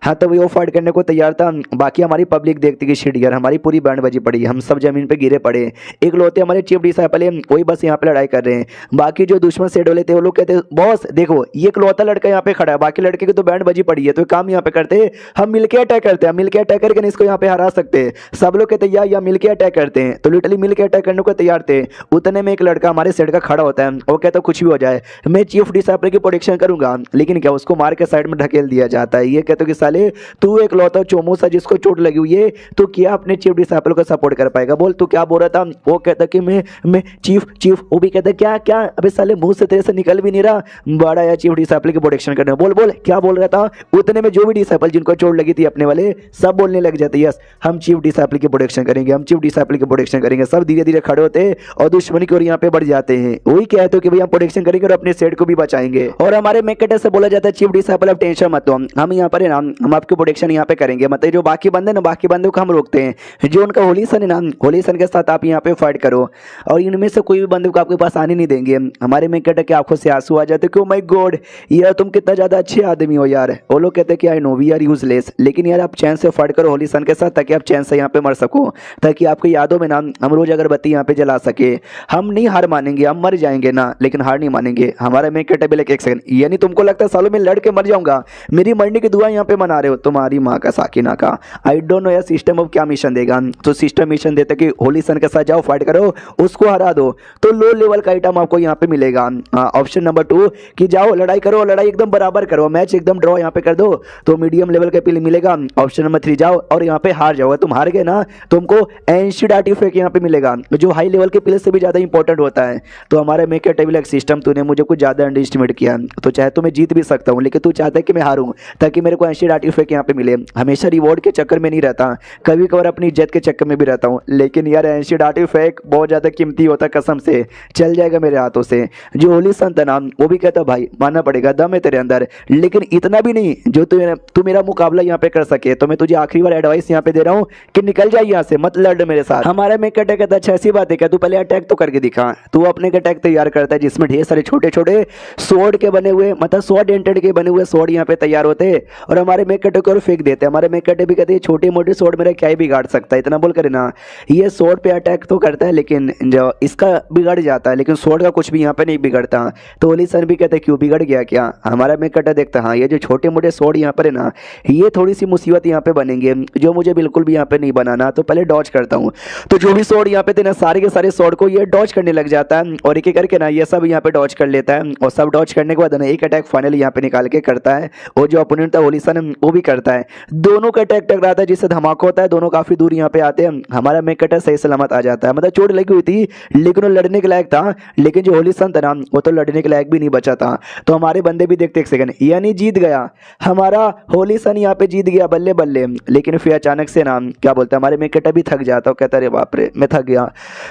हाँ तो वो फाइट करने को तैयार था। बाकी हमारी पब्लिक देखती कि शिट यार हमारी पूरी बैंड बजी पड़ी, हम सब जमीन पे गिरे पड़े, एक लौते हमारे चीफ डिसाइपल है वही बस यहाँ पे लड़ाई कर रहे हैं। बाकी जो दुश्मन सेट वाले थे वो लोग कहते हैं बॉस देखो ये इकलौता लड़का यहाँ पे खड़ा है, बाकी लड़के की तो बैंड बजी पड़ी है, तो काम यहाँ पे करते हम मिलके अटैक करते हैं, मिलके अटैक करके इसको यहाँ पे हरा सकते हैं। सब लोग कहते हैं या मिलके अटैक करते हैं, तो लिटरली मिलके अटैक करने को तैयार थे। उतने में एक लड़का हमारे सेट का खड़ा होता है, वो कहता है कुछ भी हो जाए मैं चीफ डिसाइपल की प्रोटेक्शन करूंगा, लेकिन क्या उसको मार के साइड में ढकेल दिया जाता है। ये कहते कि साले तू एक लौता चोमूसा जिसको चोट लगी हुई है, तो क्या अपने चीफ डिसाइपल को सपोर्ट कर पाएगा, बोल तू क्या बोल रहा था। वो कहता कि मैं चीफ, वो भी कहता क्या क्या, अबे साले मुंह से तेरे से निकल भी नहीं रहा, बड़ा या चीफ डिसाइपल की प्रोटेक्शन करना, बोल बोल क्या बोल रहा था। उतने में जो भी डिसाइपल जिनको चोट लगी थी अपने वाले सब बोलने लग जाते यस हम चीफ डिसाइपल की प्रोटेक्शन करेंगे, हम चीफ डिसाइपल की प्रोटेक्शन करेंगे। सब धीरे धीरे खड़े होते और दुश्मनी की ओर यहाँ पे बढ़ जाते हैं। वही कहते हो कि भैया हम प्रोटेक्शन करेंगे और अपने सेट को भी बचाएंगे। और हमारे मेकटे से बोला जाता है चीफ डिसाइपल अब टेंशन मत लो, हम यहाँ पर है ना हम आपकी प्रोटेक्शन यहाँ पे करेंगे। मतलब जो बाकी बंदे ना बाकी बंदों को हम रोकते हैं, जो उनका होली सन है ना होली सन के साथ आप यहाँ पे फाइट करो, और इनमें से कोई भी बंदे को आपके पास आने नहीं देंगे। हमारे मेकटे के आंखों से आंसू आ जाते कि ओ माय गॉड यार तुम कितना ज्यादा अच्छे आदमी हो यार। वो लोग कहते हैं कि I know we are useless, लेकिन यार आप चैन से फाइट करो होली सन के साथ, ताकि आप चैन से यहाँ पे मर सको, ताकि आपकी यादों में ना हम रोज अगरबत्ती यहाँ पे जला सके। हम नहीं हार मानेंगे, हम मर जाएंगे ना लेकिन हार नहीं मानेंगे। हमारा मेकटे भी एक सेकंड, यानी तुमको लगता है सालों में लड़ के मर जाऊंगा, मेरी मरने की दुआ यहाँ पे मना रहे हो, तुम्हारी माँ का साकिना का। आई डोंट नो यार सिस्टम अब क्या मिशन देगा, तो सिस्टम मिशन देते कि होली सन के साथ जाओ फाइट करो उसको हरा दो, तो लो लेवल का आइटम आपको यहाँ पे मिलेगा। ऑप्शन नंबर 2 कि जाओ लड़ाई करो, लड़ाई एकदम बराबर करो, मैच एकदम ड्रॉ यहाँ पे कर दो तो मीडियम लेवल का पिल मिलेगा। ऑप्शन नंबर 3 जाओ और यहाँ पे हार जाओ, तुम हार गए ना तुमको एंशिड आर्टिफैक्ट यहाँ पे मिलेगा, जो हाई लेवल के पिल से भी ज्यादा इंपॉर्टेंट होता है। तो हमारे मेक टेबल सिस्टम तूने मुझे कुछ ज्यादा अंडर एस्टिमेट किया, तो चाहे तो मैं जीत भी सकता हूँ, लेकिन तू चाहता है कि मैं हारूं ताकि मेरे को एंशिड आर्टिफैक्ट यहाँ पे मिले। हमेशा रिवॉर्ड के चक्कर में नहीं रहता, कभी कभार अपनी इज्जत के चक्कर में भी रहता हूँ, लेकिन यार एंशिड आर्टिफैक्ट बहुत ज्यादा कीमती होता है, कसम से चल जाएगा मेरे हाथों से। जो होली संत है ना वो भी कहता भाई मानना पड़ेगा दम है तेरे अंदर, लेकिन इतना भी नहीं जो तू मेरा मुकाबला यहाँ पे कर सके। तो मैं तुझे आखिरी बार एडवाइस यहाँ पे दे रहा हूँ कि निकल जाए यहाँ से, मत लड़ मेरे साथ। हमारा मेक अटैक कहता अच्छा ऐसी बात है क्या, तू पहले अटैक तो करके दिखा। तू अपने अटैक तैयार करता है जिसमें ढेर सारे छोटे छोटे स्वॉर्ड के बने हुए, मतलब स्वॉर्ड एंटेड के बने हुए स्वॉर्ड यहाँ पे तैयार होते हैं, और हमारे मेक अटैक को फेंक देते हैं। हमारे मेक अटैक भी कहते हैं छोटे मोटे स्वॉर्ड मेरा क्या ही बिगाड़ सकता है, इतना बोल कर ना ये स्वॉर्ड पे अटैक तो करता है लेकिन जो इसका बिगड़ जाता है, लेकिन स्वॉर्ड का कुछ भी यहाँ पे नहीं बिगड़ता। तो होली सन भी कहते हैं क्यों बिगड़ गया क्या। हमारा मेक अटैक देखता हाँ ये जो छोटे मोटे स्वॉर्ड यहाँ पर है ना ये थोड़ी सी मुसीबत यहाँ पे बनेंगे, जो मुझे बिल्कुल भी यहाँ पे नहीं बनाना, तो पहले डॉज करता हूँ। तो जो भी स्वॉर्ड यहाँ पे थे ना सारे के सारे स्वॉर्ड को ये डॉज करने लग जाता है, और एक एक करके ना ये सब यहाँ पे डॉज कर लेता है, और सब डॉज करने के बाद ना एक अटैक फाइनली यहाँ पे निकाल के करता है, और जो अपोनेंट था होली सन वो भी करता है। दोनों का अटैक टकराता है जिससे धमाका होता है, दोनों काफी दूर यहाँ पे आते हैं। हमारा मेक अटैक सही सलामत आ जाता है, मतलब चोट लगी हुई थी लेकिन वो लड़ने के लायक था, लेकिन जो होली सन था ना वो तो लड़ने के लायक भी नहीं बचा था। तो हमारे बंदे भी देखते एक सेकंड, यानी जीत गया हमारा होली सन, यहाँ पे जीत गया, बल्ले बल्ले। लेकिन फिर अचानक से ना क्या बोलते हैं, हमारे मेकेटा भी थक जाता है, कहता अरे बाप रे मैं थक गया,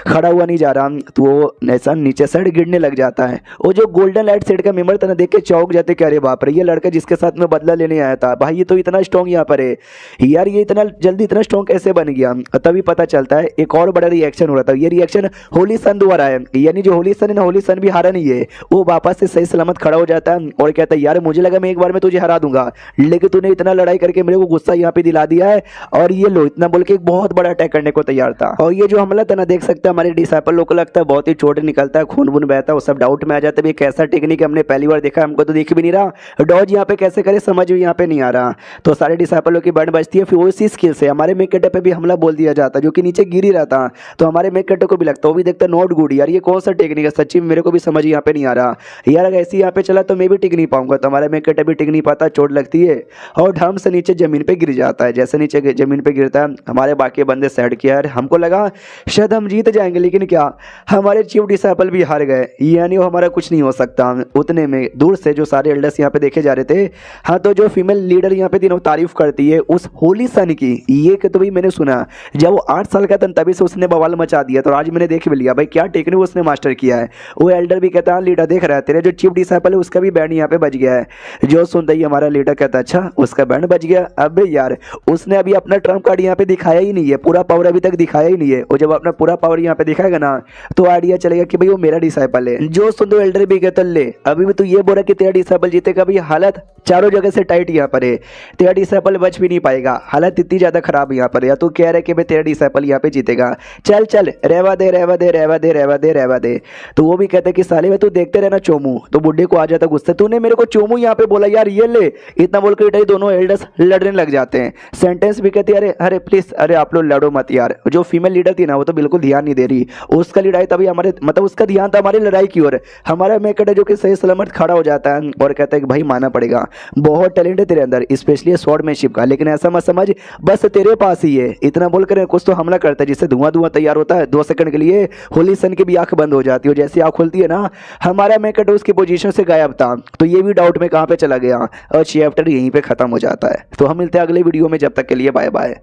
खड़ा हुआ नहीं जा रहा। तो वो ऐसा नीचे साइड गिरने लग जाता है। वो जो गोल्डन लाइट सेट का मेंबर था ना, देख के चौंक जाते कि अरे बाप रे ये लड़का जिसके साथ में बदला लेने आया था भाई, ये तो इतना स्ट्रॉन्ग यहाँ पर है यार, ये इतना जल्दी इतना स्ट्रॉन्ग कैसे बन गया। तभी पता चलता है एक और बड़ा रिएक्शन हो रहा था। ये रिएक्शन होली सन द्वारा है, यानी जो होली सन है ना, होली सन भी हारा नहीं है, वो वापस से सही सलामत खड़ा हो जाता है और कहता है यार मुझे लगा मैं एक बार में तुझे हरा दूंगा, लेकिन तूने इतना लड़ाई करके मेरे को गुस्सा यहाँ पे दिला दिया है, और ये लो इतना बोल के एक बहुत बड़ा अटैक करने को तैयार था। और ये जो हमला था ना, देख सकते हैं हमारे डिसाइपल लोग को लगता है बहुत ही चोट निकलता है, खून वून बहता है, वो सब डाउट में आ जाते हैं कैसा टेक्निक हमने पहली बार देखा, हमको तो दिख भी नहीं रहा, डॉज यहाँ पे कैसे करे समझ भी यहाँ पे नहीं आ रहा। तो सारे डिसाइपलों की बैंड बजती है, फिर उसी स्किल से हमारे मेकेटे पे भी हमला बोल दिया जाता है, जो कि नीचे गिर ही रहता। तो हमारे मेकेटे को भी लगता है, वो भी देखता नॉट गुड यार, ये कौन सा टेक्निक है, सच्ची में मेरे को भी समझ यहाँ पे नहीं आ रहा यार, अगर ऐसे यहाँ पे चला तो मैं भी टिक नहीं पाऊंगा। तो हमारे मेकेटे भी टिक नहीं पाता, चोट लगती है और ढम से नीचे जमीन पे गिर जाता है। जैसे नीचे जमीन पे गिरता है, हमारे बाकी बंदे सेट किया यार, हमको लगा शायद हम जीत जाएंगे, लेकिन क्या हमारे चीफ डिसाइपल भी हार गए, यानी वो हमारा कुछ नहीं हो सकता। उतने में दूर से जो सारे एल्डर्स यहाँ पे देखे जा रहे थे, हाँ तो जो फीमेल लीडर यहाँ पे तीनों तारीफ करती है उस होली सन की, ये कि तो भाई मैंने सुना जब वो 8 साल का था तभी से उसने बवाल मचा दिया, तो आज मैंने देख भी लिया भाई क्या टेक्निक उसने मास्टर किया है। वो एल्डर भी कहता है लीडर देख रहा है तेरे जो चीफ डिसाइपल है उसका भी बैंड यहाँ पे बज गया है। जो सुनता ही हमारा लीडर कहता है अच्छा उसका बैंड बज गया, अबे यार उसने अभी अपना ट्रम्प कार्ड यहाँ पे दिखाया ही नहीं है, पूरा पावर अभी तक दिखाया ही नहीं है, और जब अपना पूरा पावर यहाँ पे दिखाएगा ना तो आइडिया चलेगा कि भाई वो मेरा डिसाइपल है। जो सुन दो एल्डर भी कहता ले अभी भी तू ये बोला कि तेरा डिसाइपल जीतेगा, भाई हालत चारों जगह से टाइट यहाँ पर है, तेरा डिसाइपल बच भी नहीं पाएगा, हालत इतनी ज्यादा खराब यहाँ पर है, या तू कह रहे कि भाई तेरा डिसाइपल यहाँ पे जीतेगा, चल चल रहवा दे रहवा दे रहवा दे रहवा दे रहवा दे। तो वो भी कहते कि साले में तू देखते रहना चोमू, तो बुड्ढे को आ जाता गुस्सा, तूने मेरे को चोमू यहाँ पे बोला यार, ये ले, इतना बोलकर दोनों एल्डर्स लड़ने लग जाते हैं। सेंटेंस भी कहती है अरे अरे प्लीज अरे आप लोग लड़ो मत यार। जो फीमेल लीडर थी ना वो तो बिल्कुल ध्यान नहीं दे रही, उसका लड़ाई तभी हमारे मतलब उसका ध्यान था हमारी लड़ाई की ओर। हमारा मेकट है जो कि सही सलामत खड़ा हो जाता है और कहता है कि भाई मानना पड़ेगा बहुत टैलेंट है तेरे अंदर, स्पेशली स्वॉर्डमैनशिप का, लेकिन ऐसा मत समझ बस तेरे पास ही है। इतना बोलकर कुछ तो हमला करता है जिससे धुआं धुआं तैयार होता है, 2 सेकंड के लिए होली सन की भी आंख बंद हो जाती है, और जैसे आंख खुलती है ना हमारा मेकट उसकी पोजीशन से गायब था। तो ये भी डाउट में कहां पे चला गया, और चैप्टर यहीं पे खत्म हो जाता है। तो हम मिलते हैं अगले वीडियो में, जब तक के लिए बाय बाय।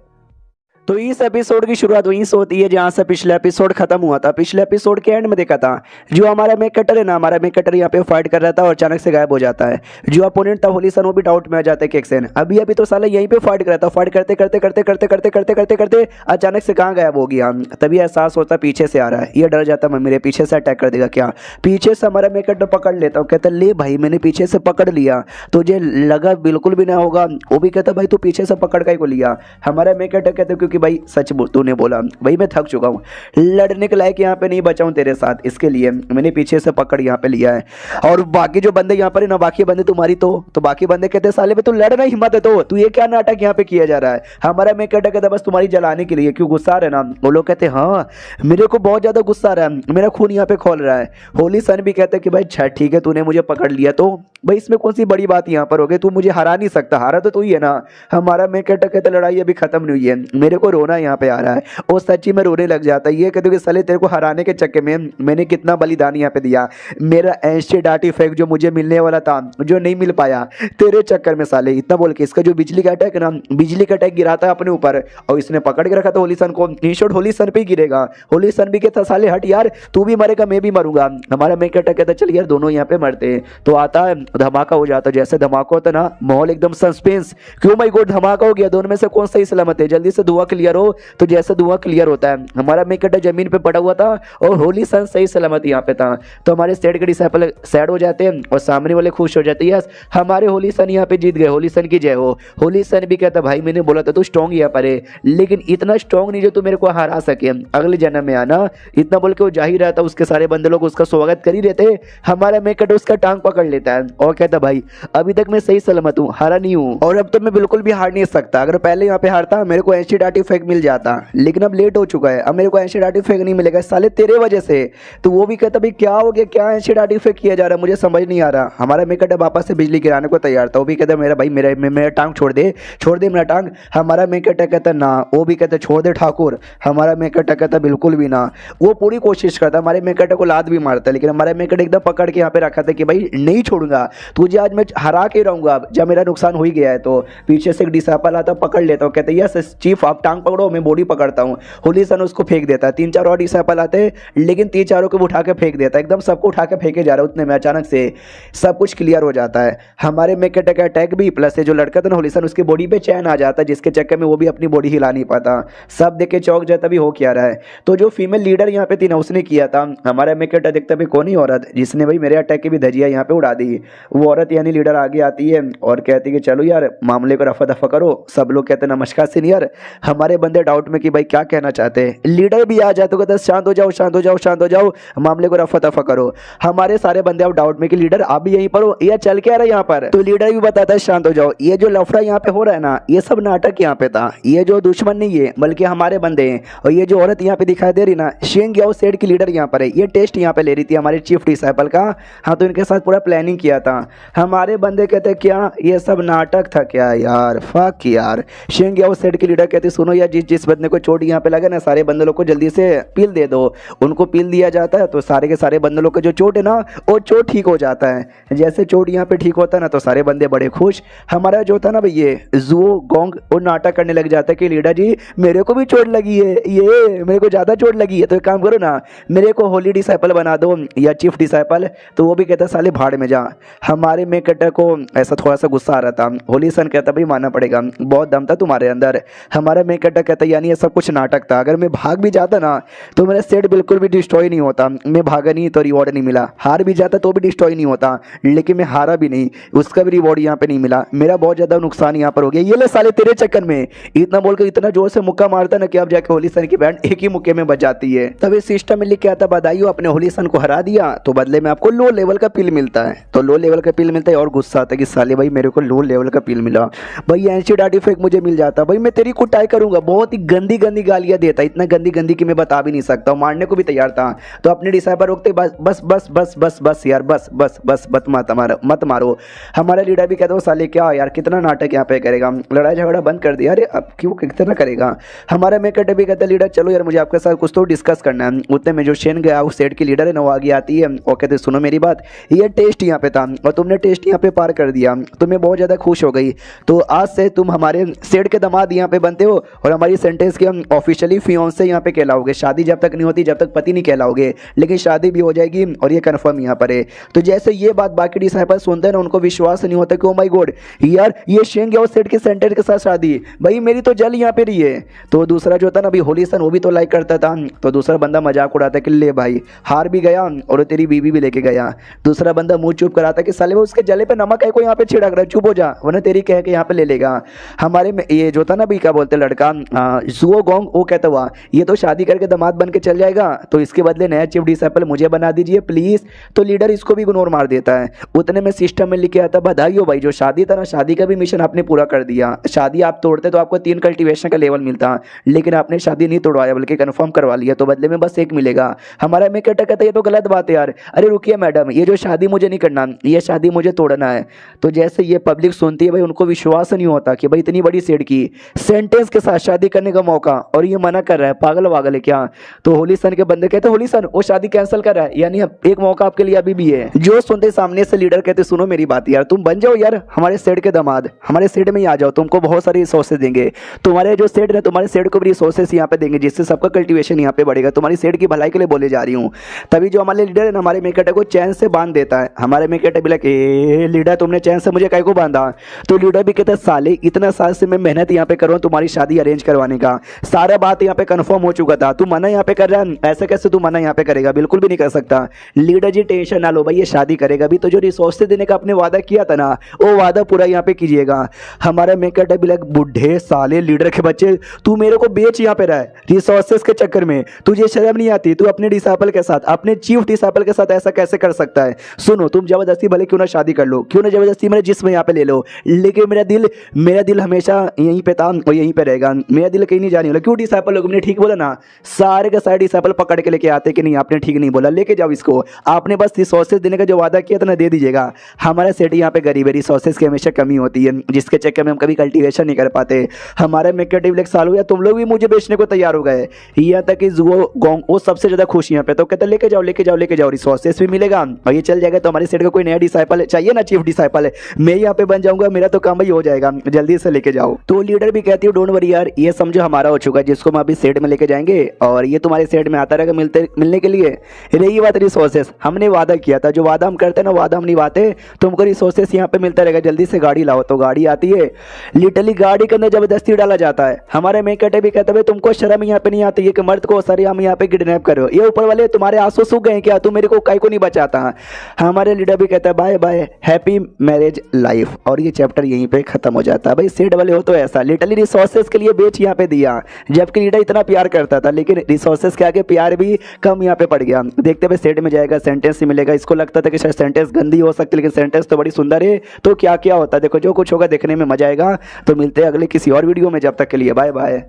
तो इस एपिसोड की शुरुआत वहीं से होती है जहां से पिछला एपिसोड खत्म हुआ था। पिछले एपिसोड के एंड में देखा था जो हमारा मेक कटर है ना, हमारा मेक कटर यहाँ पे फाइट कर रहा था और अचानक से गायब हो जाता है। जो अपोनेंट था होली सन वो भी डाउट में आ जाता है कि एक्शन अभी अभी तो साला यहीं पे फाइट कर रहा था, फाइट करते करते करते करते करते करते करते करते अचानक से कहाँ गायब हो गया। तभी एहसास होता पीछे से आ रहा है, ये डर जाता मैं मेरे पीछे से अटैक कर देगा क्या। पीछे से हमारा मेक कटर पकड़ लेता हूँ, कहता ले भाई मैंने पीछे से पकड़ लिया, तुझे लगा बिल्कुल भी ना होगा। वो भी कहता भाई तू पीछे से पकड़ के को लिया। हमारा मेक कटर कहता क्योंकि भाई सच तूने बोला भाई मैं थक चुका हूँ, लड़ने के लायक यहाँ पे नहीं बचा हूँ तेरे साथ, इसके लिए मैंने पीछे से पकड़ यहाँ पे लिया है। और बाकी जो बंदे यहाँ पर है ना, बाकी बंदे तुम्हारी तो बाकी बंदे कहते हैं साले में तू लड़ना हिम्मत है तो ये क्या नाटक यहाँ पे किया जा रहा है। हमारा मैं कहता बस तुम्हारी जलाने के लिए, क्यों गुस्सा आ रहा है ना। वो लोग कहते हैं हाँ मेरे को बहुत ज्यादा गुस्सा आ रहा है, मेरा खून यहाँ पे खोल रहा है। होली सन भी कहते हैं कि भाई अच्छा ठीक है तूने मुझे पकड़ लिया तो भाई इसमें कौन सी बड़ी बात यहाँ पर हो गई, तू मुझे हरा नहीं सकता, हारा तो तू ही है ना। हमारा मैं कहता लड़ाई अभी खत्म नहीं हुई है, मेरे को रोना यहाँ पे आ रहा है। और सच्ची में रोने लग जाता है, ये कहते कि साले तेरे को हराने के चक्कर में मैंने कितना बलिदान यहाँ पे दिया, मेरा एंटीडार्ट इफेक्ट जो मुझे मिलने वाला था जो नहीं मिल पाया तेरे चक्कर में साले। इतना बोल के इसका जो बिजली का अटैक है ना, बिजली का अटैक गिराता है अपने ऊपर और इसने पकड़ के रखा था होली सन को, इंशोर्ट होली सन पे ही गिरेगा। होली सन भी कहता साले हट यार तू भी मरेगा मैं भी मरूंगा। हमारा मैं कहता चल यार दोनों यहाँ पे मरते हैं। तो आता है धमाका हो जाता है, जैसे धमाका होता है ना माहौल एकदम सस्पेंस, क्यों माय गॉड धमाका हो गया, दोनों में से कौन सही सलामत है, जल्दी से धुआं क्लियर हो। तो जैसे धुआं क्लियर होता है हमारा मेकट जमीन पे पड़ा हुआ था और होली सन सही सलामत यहाँ पे था। तो हमारे स्टेट के डिसाइपल सैड हो जाते हैं और सामने वाले खुश हो जाते हैं, यस हमारे होली सन यहाँ पे जीत गए, होली सन की जय हो। होली सन भी कहता भाई मैंने बोला था तू स्ट्रॉन्ग यहाँ पर है, लेकिन इतना स्ट्रॉन्ग नहीं जो तू मेरे को हरा सके, अगले जन्म में आना। इतना बोल के वो जा ही रहा था, उसके सारे बंदे लोग उसका स्वागत कर ही रहते। हमारा मेकट उसका टांग पकड़ लेता है और कहता भाई अभी तक मैं सही सलामत हूँ, हारा नहीं हूँ, और अब तो मैं बिल्कुल भी हार नहीं सकता। अगर पहले यहाँ पे हारता मेरे को एंटीडार्टी फेक मिल जाता, लेकिन अब लेट हो चुका है, अब मेरे को एंटीडार्टी फेक नहीं मिलेगा साले तेरे वजह से। तो वो भी कहता भाई क्या हो गया, क्या एंटीडार्टी फेक किया जा रहा है, मुझे समझ नहीं आ रहा। हमारा मेकट वापस से बिजली गिराने को तैयार था। वो भी कहता मेरा भाई मेरा टांग छोड़ दे मेरा टांग। हमारा मेकट कहता ना, वो भी कहता छोड़ दे ठाकुर। हमारा मेकट कहता बिल्कुल भी ना। वो पूरी कोशिश करता, हमारे मेकट को लात भी मारता, लेकिन हमारा मेकट एकदम पकड़ के यहाँ पे रखा था कि भाई नहीं छोड़ूंगा तुझे, आज मैं हरा के रहूंगा जब मेरा नुकसान हो ही गया है। तो पीछे से एक डिसाइपल आता, पकड़ लेता हूँ, कहते यस चीफ आप टांग पकड़ो मैं बॉडी पकड़ता हूँ। होली सन उसको फेंक देता है। 3-4 और डिसाइपल आते हैं, लेकिन 3-4 को उठा के फेंक देता है, एकदम सबको उठा के फेंके जा रहा है। उतने में अचानक से सब कुछ क्लियर हो जाता है। हमारे मेकट का अटैक भी, प्लस से जो लड़का था ना होली सन, उसकी बॉडी पे चैन आ जाता है, जिसके चक्कर में वो भी अपनी बॉडी हिला नहीं पाता। सब देख के चौंक जाता भी हो क्या रहा है। तो जो फीमेल लीडर यहाँ पे थी ना, उसने किया था। हमारा मेकट देखता भी कौन ही औरत जिसने भाई मेरे अटैक की भी धजिया यहाँ पे उड़ा दी। वो औरत यानी लीडर आगे आती है और कहती है कि चलो यार मामले को रफा दफा करो। सब लोग कहते हैं नमस्कार सीनियर। हमारे बंदे डाउट में कि भाई क्या कहना चाहते हैं। लीडर भी आ जाए तो कहते हैं शांत हो जाओ शांत हो जाओ शांत हो जाओ, मामले को रफा दफा करो। हमारे सारे बंदे अब डाउट में कि लीडर आप भी यहीं पर हो, ये चल क्या रहा है यहाँ पर। तो लीडर भी बताता है शांत हो जाओ, ये जो लफड़ा यहाँ पे हो रहा है ना, ये सब नाटक यहाँ पे था। ये जो दुश्मन नहीं है बल्कि हमारे बंदे हैं। और ये जो औरत यहाँ पे दिखाई दे रही ना, शेंग याओ सेड की लीडर यहाँ पर है। ये टेस्ट यहाँ पे ले रही थी हमारे चीफ डिसाइपल का। हाँ तो इनके साथ पूरा प्लानिंग किया था। हमारे बंदे कहते क्या ये सब नाटक था क्या यार, फक यार। शेंग याओ सेड की लीडर कहती सुनो यार, जिस बंदे को चोट यहाँ पे लगा ना, सारे बंदे लोग को जल्दी से पील दे दो। उनको पील दिया जाता है तो सारे के सारे बंदे लोग का जो चोट है ना, वो चोट ठीक हो जाता है। जैसे चोट यहाँ पे ठीक होता है ना, तो सारे बंदे बड़े खुश। हमारा जो था ना भाई ये जुओ गोंग, वो नाटक करने लग जाता है कि लीडर जी मेरे को भी चोट लगी है, ये मेरे को ज़्यादा चोट लगी है, तो एक काम करो ना मेरे को होली डिसाइपल बना दो या चीफ डिसाइपल। तो वो भी कहता साले भाड़ में जा। हमारे मेकट को ऐसा थोड़ा सा गुस्सा आ रहा था। होली सन कहता भाई मानना पड़ेगा बहुत दम था तुम्हारे अंदर। हमारा मेकट कहता यानी ये सब कुछ नाटक था। अगर मैं भाग भी जाता ना तो मेरा सेट बिल्कुल भी डिस्ट्रॉय नहीं होता। मैं भागा नहीं तो रिवॉर्ड नहीं मिला, हार भी जाता तो भी डिस्ट्रॉय नहीं होता, लेकिन मैं हारा भी नहीं, उसका भी रिवॉर्ड यहाँ पे नहीं मिला। मेरा बहुत ज़्यादा नुकसान यहाँ पर हो गया। ये ले साले तेरे चक्कर में। इतना बोलकर इतना जोर से मुक्का मारता ना कि अब जाके होली सन की बैंड एक ही मुक्के में बच जाती है। तब इस सिस्टम में लिख के आता बधाइयो अपने होली सन को हरा दिया तो बदले में आपको लो लेवल का पिल मिलता है। तो लो लेवल का पिल मिलता है और गुस्सा आता है कि साले भाई मेरे को लो लेवल का पिल मिला, भाई एंटीडार्टी फेक मुझे मिल जाता, भाई मैं तेरी कुटाई करूंगा। बहुत ही गंदी गंदी गालियां देता, इतना गंदी गंदी कि मैं बता भी नहीं सकता, मारने को भी तैयार था। तो अपने डिसाइपल रोकते बस बस बस बस बस बस यार बस बस बस मत मारो। हमारा लीडर भी कहता है साले क्या यार कितना नाटक यहाँ पे करेगा, लड़ाई झगड़ा बंद कर दिया, अरे अब क्यों कितना करेगा। हमारा मेकट भी कहता है लीडर चलो यार मुझे आपके साथ कुछ तो डिस्कस करना है। उतने में जो शेन गया उस सेट की लीडर है ना, वो आगे आती है और कहते सुनो मेरी बात, ये टेस्ट यहाँ पे था और तुमने टेस्ट यहाँ पे पार कर दिया तो मैं बहुत ज़्यादा खुश हो गई। तो आज से तुम हमारे सेट के दामाद यहाँ पे बनते हो और हमारी सेंटेंस के हम ऑफिशियली फियांसे यहाँ पे कहलाओगे। शादी जब तक नहीं होती जब तक पति नहीं कहलाओगे, लेकिन शादी भी हो जाएगी और ये कन्फर्म यहाँ पर है। तो जैसे ये बात बाकी डिसाइपल सुनते हैं ना, उनको विश्वास नहीं होता कि ओ माय गॉड यार ये शेंग और सेट के सेंटर के साथ शादी, भाई मेरी तो जल यहाँ पे रही है। तो दूसरा जो था ना अभी होली सन, वो भी तो लाइक करता था। तो दूसरा बंदा मजाक उड़ाता कि ले भाई हार भी गया और तेरी बीवी भी लेके गया। दूसरा बंदा मुंह चुप कराता कि साले वो उसके जले पे नमक है को यहाँ पे छिड़क रहा है, चुप हो जा वरना तेरी कह के यहाँ पे ले लेगा। हमारे में ये जो था ना भी क्या बोलते लड़का जुओ गोंग, वो कहता हुआ ये तो शादी करके दामाद बन के चल जाएगा, तो इसके बदले नया चीफ डिसाइपल मुझे बना दीजिए प्लीज। तो लीडर इसको भी इग्नोर मार देता है। उतने में सिस्टम में लिखे आता बधाई हो भाई, जो शादी था ना शादी का भी मिशन आपने पूरा कर दिया। शादी आप तोड़ते तो आपको 3 कल्टीवेशन का लेवल मिलता, लेकिन आपने शादी नहीं तोड़वाया बल्कि कंफर्म करवा लिया, तो बदले में बस 1 मिलेगा। हमारा मेकट कहता है ये तो गलत बात है यार, अरे रुकिए मैडम ये जो शादी मुझे नहीं करना, ये शादी मुझे तोड़ना है। तो जैसे ये पब्लिक सुनती है भाई उनको विश्वास नहीं होता कि भाई इतनी बड़ी सेठ की सेंटेंस के साथ शादी करने का मौका और ये मना कर रहा है, पागल वागल है क्या। तो होली सन के बंदे कहते होली सन वो शादी कैंसिल कर रहा है, यानी एक मौका आपके लिए अभी भी है। जो सुनते सामने से लीडर कहते सुनो मेरी बात यार, तुम बन जाओ यार हमारे सेठ के दामाद, हमारे सेठ में ही आ जाओ, तुमको बहुत सारी रिसोर्सेज देंगे। तुम्हारे जो सेठ है तुम्हारे सेठ को भी रिसोर्सेज यहाँ पे देंगे, जिससे सबका कल्टीवेशन यहाँ पे बढ़ेगा। तुम्हारी सेठ की भलाई के लिए बोले जा रही हूँ। तभी जो हमारे लीडर है ना हमारे मेकट को चैन से बांध देता है। हमारे मेकट भी लगे ए लीडर तुमने चैन से मुझे काय को बांधा। तो लीडर भी कहता है साले इतना साल से मैं मेहनत यहाँ पे कर रहा हूँ तुम्हारी शादी अरेंज करवाने का, सारा बात यहाँ पे कंफर्म हो चुका था, तू मना यहाँ पे कर रहा है, ऐसे कैसे तू मना यहाँ पे करेगा, बिल्कुल भी नहीं कर सकता। लीडर जी टेंशन ना लो भाई ये शादी करेगा भी, तो जो रिसोर्सेज देने का आपने वादा किया था ना वो वादा पूरा यहाँ पे कीजिएगा। हमारा मेकट भी लग बुढ़े साले लीडर के बच्चे, तू मेरे को बेच यहाँ पे रहा है रिसोर्सेज के चक्कर में, तुझे शर्म नहीं आती, तू अपने डिसाइपल के साथ अपने चीफ डिसाइपल के साथ ऐसा कैसे कर सकता है। सुनो तुम जबरदस्ती भले क्यों ना शादी कर लो, क्यों ना जबरदस्ती मेरे जिस्म यहाँ पे ले लो, लेकिन मेरा दिल हमेशा यहीं पे था और यहीं पे रहेगा। मेरा दिल कहीं नहीं जाने वाला। क्यों डिसाइपल लोग, मैंने ठीक बोला ना, सारे के सारे डिसाइपल पकड़ के लेके आते कि नहीं आपने ठीक नहीं बोला, लेके जाओ इसको। आपने बस रिसोर्सेज देने का जो वादा किया था ना, दे दीजिएगा। हमारा सेट यहाँ पे गरीब है, रिसोर्सेज की हमेशा कमी होती है, जिसके चक्कर में हम कभी कल्टीवेशन नहीं कर पाते। हमारे मेकटिव एक साल हो गया, तुम लोग भी मुझे बेचने को तैयार हो गए, यहाँ तक कि वो सबसे ज्यादा खुश यहाँ पे। तो कहते लेके जाओ लेके जाओ लेके जाओ, रिसोर्सेज भी मिलेगा और ये चल जाएगा। तो हमारे सेट का कोई नया डिसाइपल चाहिए ना, चीफ डिसाइपल, मैं यहाँ पे बन जाऊंगा, मेरा तो काम ही हो जाएगा, जल्दी से लेके जाओ। तो लीडर भी कहती है डोंट वरी यार, ये समझो हमारा हो चुका है, जिसको हम अभी सेट में लेके जाएंगे और ये तुम्हारे सेट में आता रहेगा मिलने के लिए। रही बात रिसोर्सेज, हमने वादा किया था, जो वादा हम करते हैं ना वादा हम निभाते, तुमको रिसोर्सेज यहाँ पे मिलता रहेगा, जल्दी से गाड़ी लाओ। तो गाड़ी आती है, लिटरली गाड़ी के अंदर जबरदस्ती डाला जाता है। हमारे मेकटे भी कहते हैं तुमको शर्म यहाँ पे नहीं आती है कि मर्द को सर हम यहाँ पे किडनैप करो, ये ऊपर वाले तुम्हारे आंसू सूख गए क्या, तुम मेरे को काहे को नहीं बचाता। हमारे लीडर भी कहता है bye bye happy marriage life, और ये चैप्टर यहीं पे खत्म हो जाता है। भाई सेट वाले हो तो ऐसा, लिटरली रिसोर्सेज के लिए बेच यहाँ पे दिया, जबकि लीडर इतना प्यार करता था, लेकिन रिसोर्सेज के आगे प्यार भी कम यहाँ पे पड़ गया। देखते हुए सेट में जाएगा, सेंटेंस ही मिलेगा। इसको लगता था कि शायद सेंटेंस गंदी हो सकती है, लेकिन सेंटेंस तो बड़ी सुंदर है। तो क्या क्या होता है देखो, जो कुछ होगा देखने में मजा आएगा। तो मिलते हैं अगले किसी और वीडियो में, जब तक के लिए बाय बाय।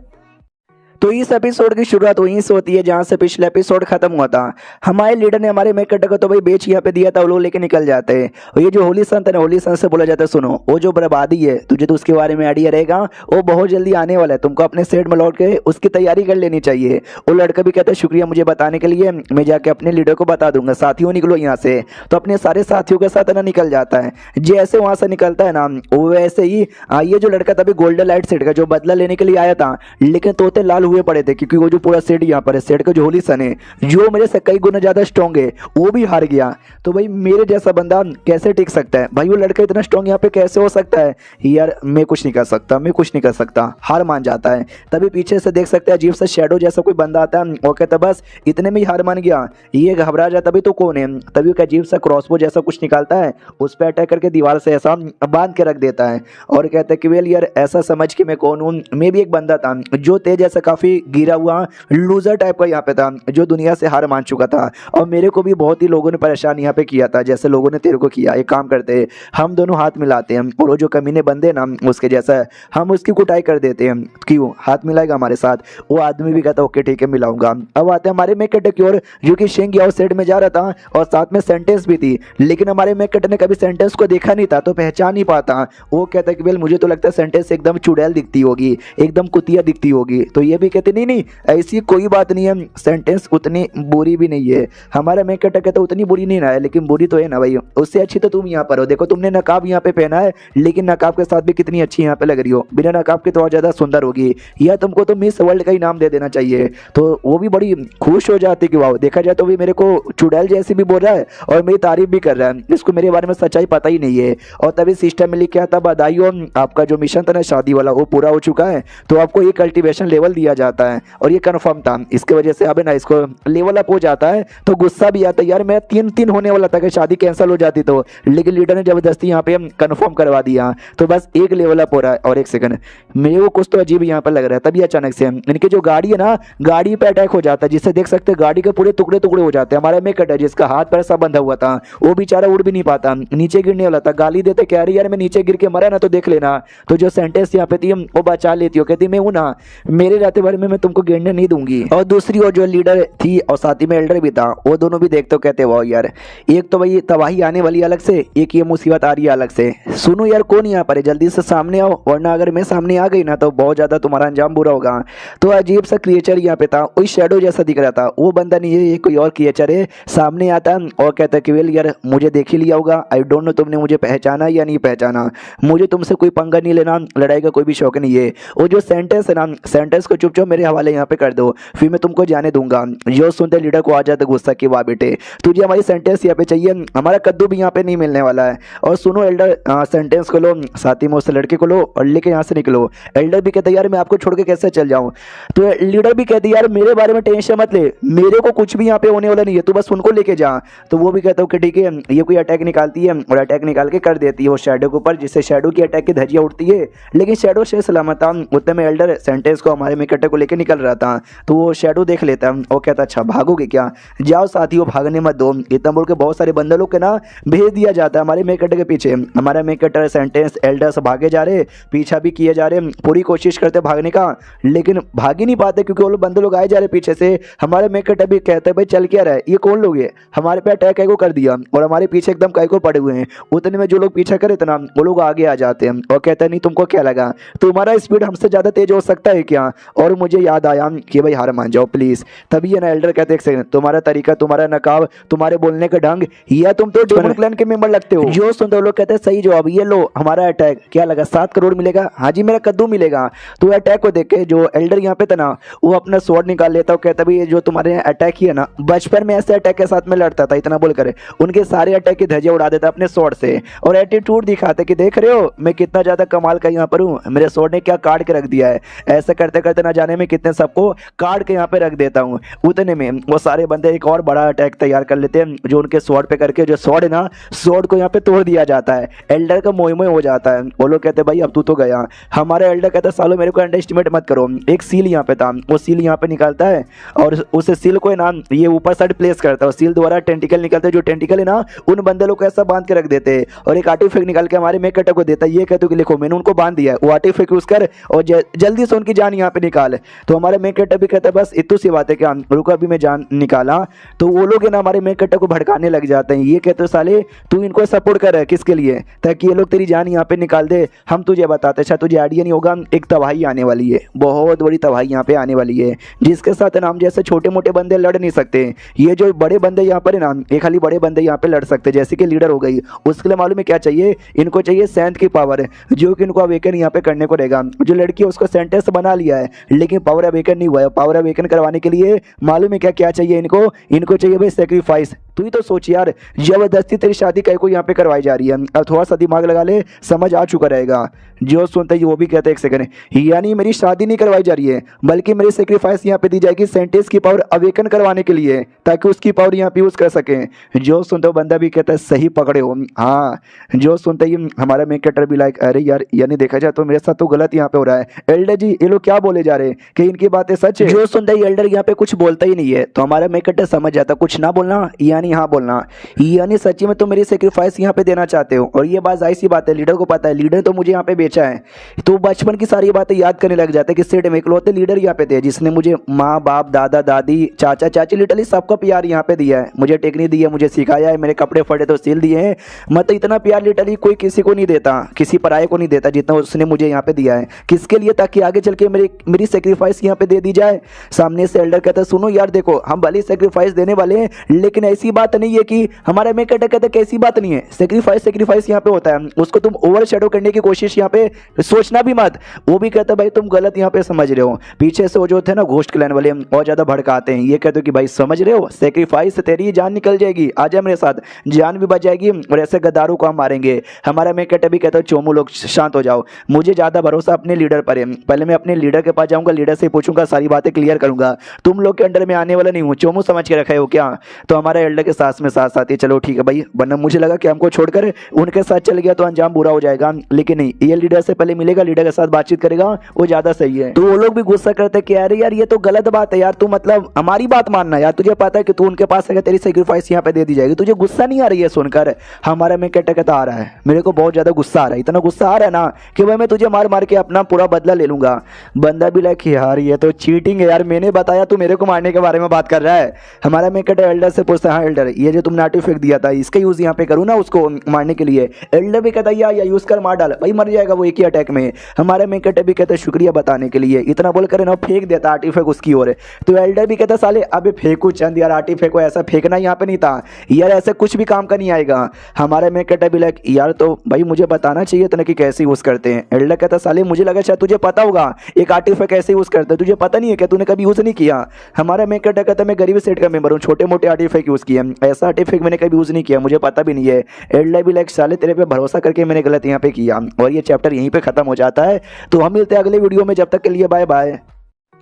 तो इस एपिसोड की शुरुआत वहीं से होती है जहां से पिछले एपिसोड खत्म हुआ था। हमारे लीडर ने हमारे मेकट को तो भाई बेच यहाँ पे दिया था, वो लोग लेके निकल जाते हैं। और ये जो होली संत है ना, होली संत से बोला जाता है सुनो वो जो बर्बादी है, तुझे तो उसके बारे में आइडिया रहेगा, वो बहुत जल्दी आने वाला है, तुमको अपने सेट में लौट के उसकी तैयारी कर लेनी चाहिए। वो लड़का भी कहता है शुक्रिया मुझे बताने के लिए, मैं जाके अपने लीडर को बता दूंगा, साथियों निकलो यहाँ से। तो अपने सारे साथियों के साथ ना निकल जाता है। जैसे वहां से निकलता है ना, वैसे ही ये जो लड़का था अभी गोल्डन लाइट सेट का जो बदला लेने के लिए आया था, लेकिन तोते लाल हुए पड़े थे, क्योंकि वो जो पूरा सेट यहाँ पर है, सेट का जो होली सन है जो मेरे से कई गुना ज्यादा स्ट्रॉन्ग है, वो भी हार गया। तो भाई मेरे जैसा बंदा कैसे टिक सकता है, भाई वो लड़का इतना स्ट्रॉन्ग यहाँ पे कैसे हो सकता है। यार मैं कुछ नहीं कर सकता, मैं कुछ नहीं कर सकता, हार मान जाता है। तभी पीछे से देख सकते हैं अजीब सा शैडो जैसा कोई बंदा आता है, वो कहता बस इतने में ही हार मान गया, ये घबरा जाता भी तो कौन है। तभी एक अजीब सा क्रॉसबो जैसा कुछ निकालता है, उस पर अटैक करके दीवार से ऐसा बांध के रख देता है और कहता है कि वेल यार ऐसा समझ कि मैं कौन हूँ, मैं भी एक बंदा था जो तेज जैसा काफी गिरा हुआ लूजर टाइप का यहाँ पे था, जो दुनिया से हार मान चुका था, और मेरे को भी बहुत ही लोगों ने परेशान यहाँ पे किया था, जैसे लोगों ने तेरे को किया। एक काम करते हैं, हम दोनों हाथ मिलाते हैं और वो जो कमीने बंदे ना उसके जैसा है, हम उसकी कुटाई कर देते हैं। क्यों, हाथ मिलाएगा हमारे साथ? वो आदमी भी कहता ओके ठीक है मिलाऊंगा। अब आते हैं हमारे मेकट की ओर, जो कि शेंग या सेट में जा रहा था और साथ में सेंटेंस भी थी, लेकिन हमारे मेकट ने कभी सेंटेंस को देखा नहीं था तो पहचान नहीं पाता। वो कहता है कि वेल मुझे तो लगता है सेंटेंस एकदम चुड़ैल दिखती होगी, एकदम कुतिया दिखती होगी। तो ये भी कहते नहीं नहीं ऐसी कोई बात नहीं है, सेंटेंस उतनी बुरी भी नहीं है। हमारा मेकट कहता उतनी बुरी नहीं ना है, लेकिन बुरी तो है ना भाई, उससे अच्छी तो तुम यहाँ पर हो। देखो तुमने नकाब यहाँ पे पहना है, लेकिन नकाब के साथ भी कितनी अच्छी यहाँ पे लग रही हो, बिना नकाब के तो और ज्यादा सुंदर होगी। या तुमको तो मिस वर्ल्ड का ही नाम दे देना चाहिए। तो वो भी बड़ी खुश हो जाती कि वाह, देखा जाए तो भी मेरे को चुड़ैल जैसी भी बोल रहा है और मेरी तारीफ भी कर रहा है, इसको मेरे बारे में सच्चाई पता ही नहीं है। और तभी सिस्टम में लिखा था बधाई हो, आपका जो मिशन था ना शादी वाला वो पूरा हो चुका है, तो आपको ये कल्टीवेशन लेवल दिया जाता है। और ये कन्फर्म था, इसके वजह से अब ना इसको लेवल अप हो जाता है। तो गुस्सा भी आता है यार, मैं 3-3 होने वाला था कि शादी कैंसिल हो जाती तो, लेकिन लीडर ने जबरदस्ती यहाँ पे कंफर्म करवा दिया, तो बस एक लेवल अप हो रहा है। और एक सेकंड, मेरे को कुछ तो अजीब यहाँ पर लग रहा है। तभी अचानक से इनकी जो गाड़ी है ना, गाड़ी पे अटैक हो जाता है, जिससे देख सकते हैं गाड़ी के पूरे टुकड़े टुकड़े हो जाते हैं। हमारा मेकट है जिसका हाथ पैर सब बंधा हुआ था, वो बेचारा उड़ भी नहीं पाता, नीचे गिरने वाला था। गाली देते कह रही यार मैं नीचे गिर के मरा ना तो देख लेना। तो जो सेंटेंस यहाँ पे थी वो बचा लेती हो, कहती मैं हूं ना, मेरे रहते बारे में मैं तुमको गिरने नहीं दूंगी। और दूसरी ओर जो लीडर थी और साथ ही में एल्डर भी था, वो दोनों भी देखते कहते वाह यार, एक तो भाई तबाही आने वाली अलग से, एक ये मुसीबत आ रही है अलग से। सुनो यार कौन यहाँ पर है, जल्दी से सामने आओ, वरना अगर मैं सामने आ गई ना तो बहुत ज्यादा तुम्हारा अंजाम बुरा होगा। तो अजीब सा क्रिएचर यहाँ पे था, वही शैडो जैसा दिख रहा था, वो बंदा नहीं है, ये कोई और क्रिएचर है। सामने आता और कहता कि वेल यार मुझे देख ही लिया होगा, आई डोंट नो तुमने मुझे पहचाना या नहीं पहचाना, मुझे तुमसे कोई पंगा नहीं लेना, लड़ाई का कोई भी शौक नहीं है। वो जो सेंटेंस है ना, सेंटेंस को चुपचाप मेरे हवाले यहाँ पे कर दो, फिर मैं तुमको जाने दूंगा। जो सुनते लीडर को आ जाता गुस्सा कि वाह बेटे तुझे हमारी सेंटेंस यहाँ पे चाहिए, हमारा कद्दू भी यहाँ पे नहीं मिलने वाला है। और सुनो एल्डर, सेंटेंस को लो, साथ ही में उस लड़के को लो और लेके यहाँ से निकलो। एल्डर भी कहते यार मैं आपको छोड़ के कैसे चल जाऊँ। तो लीडर भी कहते यार मेरे बारे में टेंशन मत ले, मेरे को कुछ भी यहाँ पे होने वाला नहीं है, तू बस उनको लेके जा। तो वो भी कहता हूँ कि ठीक है, ये कोई अटैक निकालती है और अटैक निकाल के कर देती है वो शैडो के ऊपर, जिससे शैडो की अटैक की धज्जियां उठती है। लेकिन शैडो से सलामत था। उतने में एल्डर सेंटेंस को हमारे मेकट अटैक को लेकर निकल रहा था तो वो शेडो देख लेता है और कहता अच्छा भागोगे क्या, जाओ साथियों भागने मत दो। इतना बोल के बहुत सारे बंदे लोग के ना भेज दिया जाता है हमारे मेन कैरेक्टर के पीछे। हमारा मेन कैरेक्टर सेंटेंस एल्डर्स भागे जा रहे, पीछा भी किए जा रहे, पूरी कोशिश करते भागने का लेकिन भाग ही नहीं पाते क्योंकि वो लोग बंदे लोग आए जा रहे पीछे से। हमारे मेन कैरेक्टर भी कहते हैं भाई चल क्या रहा है, ये कौन लोग है, हमारे पे अटैक को कर दिया और हमारे पीछे एकदम कैको पड़े हुए हैं। उतने में जो लोग पीछा करे इतना वो लोग आगे आ जाते हैं और कहते हैं नहीं तुमको क्या लगा, तुम्हारा स्पीड हमसे ज़्यादा तेज हो सकता है क्या। और मुझे याद आया कि भाई हार मान जाओ प्लीज़। तभी ये ना एल्डर कहते एक सेकंड, तुम्हारा तरीका, तुम्हारा नकाब, तुम्हारे बोलने का ढंग, या तुम तो डेमन क्लैन के मेंबर लगते हो। जो सुनते हो लोग कहते हैं सही जवाब, ये लो हमारा अटैक, क्या लगा 7 करोड़ मिलेगा, हाँ जी मेरा कद्दू मिलेगा। तो अटैक को देख के जो एल्डर यहाँ पे था ना वो अपना स्वॉर्ड निकाल लेता और कहता भाई जो तुम्हारे अटैक ही है ना, बचपन में ऐसे अटैक के साथ में लड़ता था। इतना बोलकर उनके सारे अटैक की धज्जियां उड़ा देता अपने स्वॉर्ड से और एटीट्यूड दिखाते कि देख रहे हो मैं कितना ज्यादा कमाल का यहाँ पर हूँ, मेरे स्वॉर्ड ने क्या काट के रख दिया है। ऐसा करते करते ना जाने में कितने सबको काट के यहाँ पे रख देता हूँ। उतने में वो सारे बंदे एक और बड़ा अटैक तैयार कर लेते हैं जो उनके स्वॉर्ड पे करके जो स्वॉर्ड है ना स्वॉर्ड को यहाँ पे तोड़ दिया जाता है। एल्डर का मोह मोह हो जाता है। वो लोग कहते हैं भाई अब तू तो गया। हमारे एल्डर कहता है सालों मेरे को अंडर एस्टिमेट मत करो। एक सील यहाँ पे था, वो सील यहाँ पे निकालता है और उस सील को है ना ये ऊपर साइड प्लेस करता है। सील द्वारा टेंटिकल निकलते हैं, जो टेंटिकल है ना उन बंदे लोग को ऐसा बांध के रख देते हैं और एक आर्टिफैक्ट निकाल के हमारे मेक कटर को देता है। ये कहते हो कि लिखो मैंने उनको बांध दिया है, वो आर्टिफैक्ट यूज कर और जल्दी से उनकी जान यहाँ पे निकाल। तो हमारे मेक कटर भी कहता है बस इतनी सी बात है क्या, रुको अभी मैं जान निकाला। तो वो लोग है ना हमारे मेक कटर को भड़काने लग जाते हैं। ये कहते हो साले तू इनको सपोर्ट कर रहा है किसके लिए, ताकि ये लोग तेरी जान यहाँ पे निकाल दे। हम तुझे बताते, अच्छा तुझे आइडिया नहीं होगा, एक तबाही आने वाली है, बहुत बड़ी तबाही यहाँ पे आने वाली है जिसके साथ नाम जैसे छोटे मोटे बंदे लड़ नहीं सकते। ये जो बड़े बंदे यहाँ पर है ना, एक खाली बड़े बंदे यहाँ पे लड़ सकते, जैसे कि लीडर हो गई। उसके लिए मालूम है क्या चाहिए, इनको चाहिए सेंथ की पावर जो कि इनको अवेकन यहाँ पे करने को रहेगा। जो लड़की है उसको सेंटेंस बना लिया है लेकिन पावर अवेकन नहीं हुआ है। पावर अवेकन करवाने के लिए मालूम है क्या क्या चाहिए इनको चाहिए भाई सेक्रीफाइस। तू ही तो सोच यार, जबरदस्ती तेरी शादी कहीं को यहाँ पे करवाई जा रही है। अब थोड़ा सा दिमाग लगा ले, समझ आ चुका रहेगा। जो सुनते ही वो भी कहते हैं एक सेकंड, यानी मेरी शादी नहीं करवाई जा रही है बल्कि मेरी सेक्रीफाइस यहाँ पे दी जाएगी सेंटेंस की पावर अवेकन करवाने के लिए, ताकि उसकी पावर यहाँ पे यूज कर सके। जो सुनते हो बंदा भी कहता है सही पकड़े हो। हाँ, जो सुनते ही हमारा मेन कैरेक्टर भी लाइक अरे यार यानी देखा जाए तो मेरे साथ तो गलत यहाँ पे हो रहा है। एल्डर जी ये लोग क्या बोले जा रहे हैं कि इनकी बातें सच है। जो सुनते ही एल्डर यहाँ पे कुछ बोलता ही नहीं है तो हमारा मेन कैरेक्टर समझ जाता कुछ ना बोलना यानी हाँ बोलना, यानी सच्ची में तो मेरी सेक्रीफाइस यहाँ पे देना चाहते हो। और ये बात जाहिर सी बात है, लीडर को पता है, लीडर तो मुझे यहाँ पे बेचा है। तो बचपन की सारी बातें याद करने लग जाते हैं कि सेठ में इकलौते लीडर यहाँ पे थे जिसने मुझे माँ बाप दादा दादी चाचा चाची लिटरली सबका प्यार यहाँ पे दिया है। मुझे टेक्निक दी है, मुझे सिखाया है, मेरे कपड़े फटे तो सिल दिए हैं। मतलब इतना प्यार लिटरली कोई किसी को नहीं देता, किसी पराये को नहीं देता जितना उसने मुझे यहाँ पे दिया है। किसके लिए, ताकि आगे चल के मेरी सेक्रीफाइस यहाँ पे दे दी जाए। सामने से एल्डर कहता है सुनो यार देखो हम भले सेक्रीफाइस देने वाले हैं लेकिन ऐसी बात नहीं है कि हमारा मेन कैरेक्टर कहता है कि ऐसी बात नहीं है, सेक्रीफाइस यहाँ पे होता है, उसको तुम ओवर शेडो करने की कोशिश यहाँ पे सोचना भी मत। वो भी कहता है भाई तुम गलत यहाँ पे समझ रहे हो। पीछे से वो जो थे ना घोस्ट क्लैन वाले और ज्यादा भड़काते हैं। ये कहते हो कि भाई समझ रहे हो सेक्रीफाइस तेरी जान निकल जाएगी, आ जा मेरे साथ, जान भी बच जाएगी और ऐसे गद्दारों को हम मारेंगे। हमारा मेन कैरेक्टर भी कहता है चोमू लोग शांत हो जाओ, मुझे ज्यादा भरोसा अपने लीडर पर है। पहले मैं अपने लीडर के पास जाऊंगा, लीडर से पूछूंगा, सारी बातें क्लियर करूंगा, तुम लोग के अंडर में आने वाला नहीं हूँ। चोमू समझ के रखे हो क्या। तो हमारा एल्डर के साथ में साथ साथ ही चलो ठीक है भाई, वरना मुझे लगा कि हमको छोड़कर उनके साथ चल गया तो अंजाम बुरा हो जाएगा, लेकिन नहीं, ये लीडर से पहले मिलेगा, लीडर के साथ बातचीत करेगा, वो ज्यादा सही है। तो वो लोग भी गुस्सा करते कि अरे यार ये तो गलत बात है यार, तू मतलब हमारी बात मानना यार, तुझे पता है कि तू उनके पास है, तेरी सेक्रीफाइस यहाँ पे दे दी जाएगी, तुझे गुस्सा नहीं आ रही है सुनकर। हमारा में कहता आ रहा है, मेरे को बहुत ज्यादा गुस्सा आ रहा है, इतना गुस्सा आ रहा है ना कि भाई मैं तुझे मार मार के अपना पूरा बदला ले लूंगा। बंदा भी लाइक यार ये तो चीटिंग है यार, मैंने बताया तू मेरे को मारने के बारे में बात कर रहा है। हमारा में कहता एल्डर से पूछता है हाँ एल्डर ये जो तुमने आर्टिफैक्ट दिया था इसका यूज यहाँ पे करूँ ना उसको मारने के लिए। एल्डर भी कहता या यूज कर, मार डाल भाई, मर जाएगा वो एक ही अटैक में। हमारे में कहते भी कहते शुक्रिया बताने के लिए, इतना बोल कर ना फेंक देता आर्टिफैक्ट उसकी ओर। तो एल्डर भी कहता साले अबे फेंकू चंद यार, आर्टिफैक्ट को ऐसा फेंकना यहाँ पे नहीं था यार, ऐसे कुछ भी काम का नहीं आएगा। हमारे में कहता भी लाइक यार तो भाई मुझे बताना चाहिए था ना कि कैसे यूज करते हैं। एल्डर कहता साले मुझे लगा शायद तुझे पता होगा एक आर्टिफैक्ट कैसे यूज करते हैं, तुझे पता नहीं है क्या, तूने कभी यूज नहीं किया। हमारा में कहता मैं गरीब सेट का मेंबर हूँ, छोटे मोटे आर्टिफैक्ट यूज किए, ऐसा आर्टिफैक्ट मैंने कभी यूज नहीं किया, मुझे पता भी नहीं है। एल्डर भी लाइक साले तेरे पे भरोसा करके मैंने गलत यहाँ पे किया। और ये चैप्टर यहीं पे खत्म हो जाता है। तो हम मिलते हैं अगले वीडियो में, जब तक के लिए बाय बाय।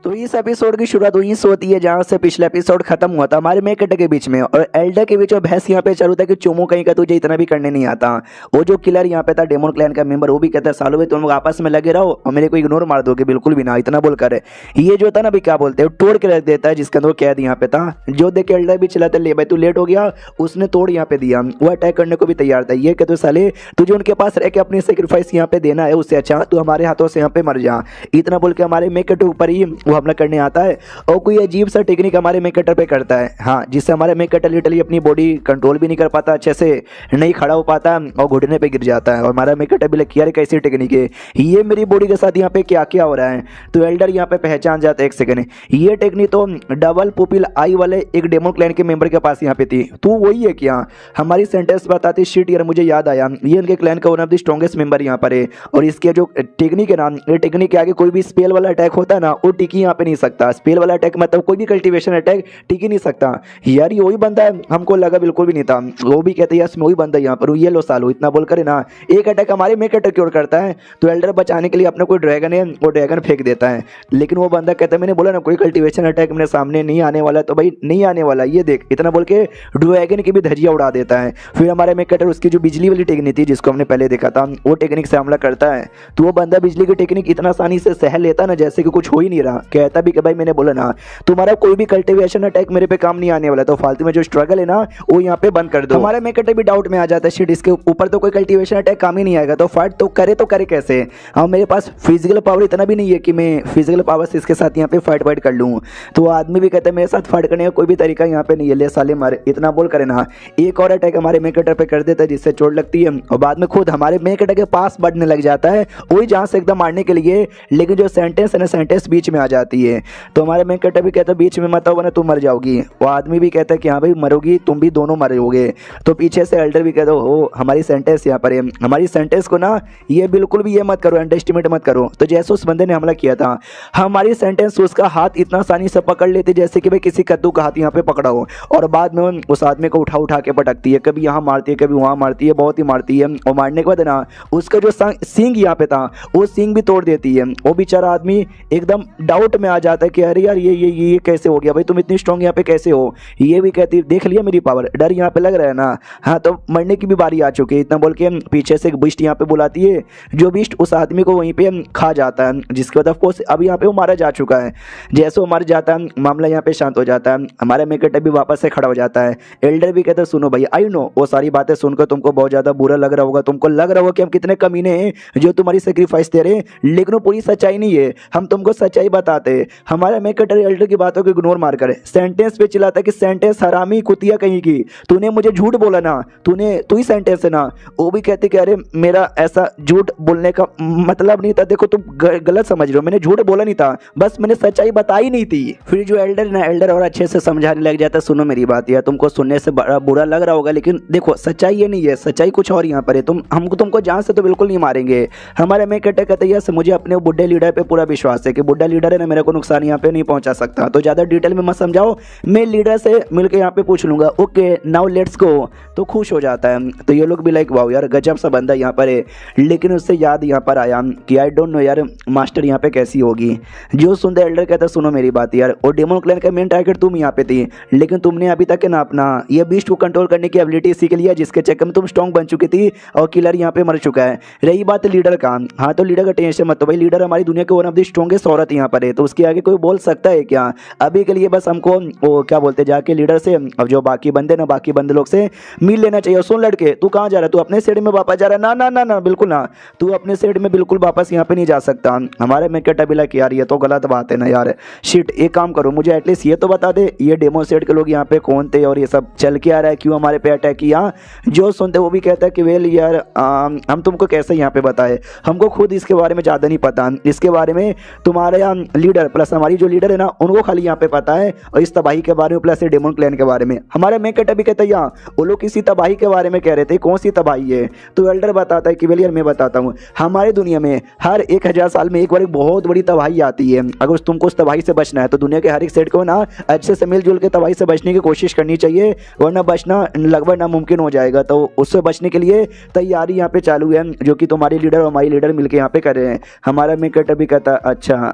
तो इस एपिसोड की शुरुआत वहीं से होती है जहां से पिछला एपिसोड खत्म हुआ था हमारे मेकट के बीच में और एल्डर के बीच में बहस यहाँ पे चालू था कि चोमो कहीं का तुझे इतना भी करने नहीं आता। वो जो किलर यहाँ पे था डेमन क्लैन का मेंबर, वो भी कहता है सालों में तुम लोग आपस में लगे रहो और मेरे को इग्नोर मार दोगे, बिल्कुल भी ना, इतना बोल कर ये जो था ना, अभी क्या बोलते हैं, तोड़ के रख देता है जिसके अंदर कैद यहाँ पे था। जो देख के एल्डर भी चला था, ले भाई तू लेट हो गया, उसने तोड़ यहाँ पे दिया, वो अटैक करने को भी तैयार था। ये कहते साले तुझे उनके पास रह के अपनी सेक्रीफाइस यहाँ पे देना है, उससे अच्छा तू हमारे हाथों से यहाँ पे मर जा। इतना बोल के हमारे मेकट के ऊपर ही वो हमला करने आता है और कोई अजीब सा टेक्निक हमारे मेकटर पे करता है, हाँ, जिससे हमारे मेकटर लिटरली अपनी बॉडी कंट्रोल भी नहीं कर पाता, अच्छे से नहीं खड़ा हो पाता और घुटने पे गिर जाता है। और हमारा मेकटर भी लग यार कैसी टेक्निक है ये, मेरी बॉडी के साथ यहाँ पे क्या क्या हो रहा है। तो एल्डर यहाँ पे पहचान जाता है, एक सेकंड, ये टेक्निक तो डबल पुपिल आई वाले एक डेमन क्लैन के मेंबर के पास यहाँ पे थी, तो वही है क्या? हमारी सेंटेंस बताती, शिट यार मुझे याद आया, ये इनके क्लैन का one of the strongest member यहाँ पर है और इसके जो टेक्निक है ना, ये टेक्निक के आगे कोई भी स्पेल वाला अटैक होता है ना, वो टिकी यहाँ पे नहीं सकता। स्पेल वाला अटैक मतलब कोई भी कल्टीवेशन अटैक टिक ही नहीं सकता। यार ये वही बंदा है, हमको लगा बिल्कुल भी नहीं था। वो भी कहते हैं वही बंदा यहाँ पर, ये लो सालो, इतना बोल कर ना एक अटैक हमारे मेकटर क्योर करता है। तो एल्डर बचाने के लिए अपना कोई ड्रैगन है, वो ड्रैगन फेंक देता है, लेकिन वो बंदा कहता है मैंने बोला ना कोई कल्टीवेशन अटैक मेरे सामने नहीं आने वाला, तो भाई नहीं आने वाला, ये देख, इतना बोल के ड्रैगन की भी धज्जियां उड़ा देता है। फिर हमारे मेकटर उसकी जो बिजली वाली टेक्निक थी जिसको हमने पहले देखा था, वो टेक्निक से हमला करता है। तो वो बंदा बिजली की टेक्निक इतना आसानी से सह लेता ना जैसे कि कुछ हो ही नहीं रहा। कहता भी कि भाई मैंने बोला ना तुम्हारा कोई भी कल्टीवेशन अटैक मेरे पे काम नहीं आने वाला, तो फालतू में जो स्ट्रगल है ना वो यहाँ पे बंद कर दो। हमारे मेकटर भी डाउट में आ जाता है, शिट इसके ऊपर तो कोई कल्टीवेशन अटैक काम ही नहीं आएगा, तो फाइट तो करे कैसे? हाँ, मेरे पास फिजिकल पावर इतना भी नहीं है कि मैं फिजिकल पावर से इसके साथ यहाँ पे फाइट कर लूँ। तो आदमी भी कहता है मेरे साथ फाइट करने का कोई भी तरीका यहाँ पे नहीं है, ले साले मारे, इतना बोल करे ना एक और अटैक हमारे मेकटर पे कर देता है जिससे चोट लगती है और बाद में खुद हमारे मेकटर के पास बढ़ने लग जाता है, वही जहाँ से एकदम मारने के लिए, लेकिन जो सेंटेंस है ना, सेंटेंस बीच में आ जाती है। तो हमारे मेकटर भी कहता है बीच में मत आओ वरना तुम मर जाओगी। वो आदमी भी कहता है कि हाँ भाई मरोगी, तुम भी दोनों मरोगे। तो पीछे से एल्डर भी कहता है हो हमारी सेंटेंस यहाँ पर है, हमारी सेंटेंस को ना ये बिल्कुल भी ये मत करो, अंडर एस्टिमेट मत करो। तो जैसे उस बंदे ने हमला किया था, हमारी सेंटेंस उसका हाथ इतना आसानी से पकड़ लेती जैसे कि भाई किसी कद्दू का हाथ यहाँ पे पकड़ा हो, और बाद में उस आदमी को उठा के पटकती है, कभी यहाँ मारती है कभी वहाँ मारती है, बहुत ही मारती है। और मारने के बाद ना उसका जो सींग यहाँ पे था वो सींग भी तोड़ देती है। वो बेचारा आदमी एकदम डाउट में आ जाता है कि अरे यार ये कैसे हो गया भाई, तुम इतनी स्ट्रॉन्ग यहाँ पे कैसे हो? ये भी कहती है देख लिया मेरी पावर, डर यहाँ पे लग रहा है ना, हाँ तो मरने की भी बारी आ चुकी है। इतना बोल के पीछे से एक बिस्ट यहाँ पे बुलाती है, जो बिस्ट उस आदमी को वहीं पे खा जाता है, जिसके बाद ऑफकोर्स अब यहाँ पे वो मारा जा चुका है। जैसे वो मर जाता है मामला यहाँ पे शांत हो जाता है, हमारा मेकटर भी वापस से खड़ा हो जाता है। एल्डर भी कहता है सुनो भाई, आई नो वो सारी बातें सुनकर तुमको बहुत ज़्यादा बुरा लग रहा होगा, तुमको लग रहा होगा कि हम कितने कमीने हैं जो तुम्हारी सेक्रीफाइस दे रहे हैं, लेकिन वो पूरी सच्चाई नहीं है, हम तुमको सच्चाई बताते हैं। हमारा मेकटर एल्डर की बातों को इग्नोर मार कर सेंटेंस पे चिल्लाता है कि सेंटेंस हरामी कुतिया कहीं की, तूने मुझे झूठ बोला ना, तू ही सेंटेंस है ना। वो भी कहते कि अरे मेरा ऐसा झूठ बोलने का मतलब नहीं था, देखो तुम गलत समझ रहे हो, मैंने झूठ बोला नहीं था, बस मैंने सच्चाई बताई नहीं थी। फिर जो एल्डर ना, एल्डर और अच्छे से समझाने लग जाता है, सुनो मेरी बात, यार तुमको सुनने से बड़ा बुरा लग रहा होगा, लेकिन देखो सच्चाई ये नहीं है, सच्चाई कुछ और यहाँ पर है, तुमको जान से तो बिल्कुल नहीं मारेंगे। हमारे मेकटर कहते हैं मुझे अपने बुढ़े लीडर पे पूरा विश्वास है कि बुढ़ा लीडर है ना, मेरे को नुकसान यहाँ पे नहीं पहुंचा सकता, तो ज़्यादा डिटेल में मत समझाओ, मैं लीडर से मिलकर यहाँ पे पूछ लूंगा। Okay now let's go. तो खुश हो जाता है। तो ये लोग भी लाइक वाओ यार गजब सा बंदा यहाँ पर है, लेकिन उससे याद यहाँ पर आया कि आई डोंट नो यार मास्टर यहाँ पे कैसी होगी। जो सुनते एल्डर कहता सुनो मेरी बात यार, और डेमन क्लैन का मेन टारगेट तुम यहाँ पे थी, लेकिन तुमने अभी तक ना अपना ये बीस्ट को कंट्रोल करने की एबिलिटी सीख लिया, जिसके चक्कर में तुम स्ट्रॉन्ग बन चुकी थी और किलर यहाँ पे मर चुका है। रही बात लीडर का, हाँ तो लीडर का टेंशन मत, तो भाई लीडर हमारी दुनिया के वन ऑफ द स्ट्रॉन्गेस्ट औरत यहाँ पर है, तो उसके आगे कोई बोल सकता है क्या? अभी के लिए बस हमको वो क्या बोलते जाके लीडर से, अब जो बाकी बंदे ना, बाकी बंदे लोग से मिल लेना चाहिए। सुन लड़के, तू कहाँ जा रहा है? तू अपने साइड में वापस जा रहा है? ना ना ना ना बिल्कुल ना, तू अपने साइड में बिल्कुल वापस यहाँ पे नहीं जा सकता। हमारे मेकटर भी लाइक यार ये तो गलत बात है ना यार, शिट एक काम करो, मुझे एटलीस्ट ये तो बता दे ये डेमो सेट के लोग यहाँ पे कौन थे और ये सब चल के आ रहा है, क्यों हमारे पे अटैक किया? जो सुनते वो भी कहता है कि वेल यार हम तुमको कैसे यहाँ पे बताए, हमको खुद इसके बारे में ज़्यादा नहीं पता, इसके बारे में तुम्हारे यहाँ लीडर प्लस हमारी जो लीडर है ना उनको खाली यहाँ पे पता है, और इस तबाही के बारे में प्लस डेमन क्लैन के बारे में। हमारे मेकटर भी कहता है यहाँ वो लोग किसी तबाही के बारे में कह रहे थे, कौन सी तबाही है? तो एल्डर बताता है कि वेल यार मैं बताता हूँ, हमारे दुनिया में हर 1000 साल में एक बार एक बहुत बड़ी तबाही आती है, अगर तुमको उस तबाही से बचना है तो दुनिया के हर एक सेट को ना अच्छे से मिलजुल के तबाही से बचने की कोशिश करनी चाहिए, वरना बचना लगभग नामुमकिन हो जाएगा। तो उससे बचने के लिए तैयारी यहाँ पे चालू है, जो कि तुम्हारे लीडर और हमारी लीडर मिलकर यहाँ पे कर रहे हैं। हमारा मेकटर भी कहता अच्छा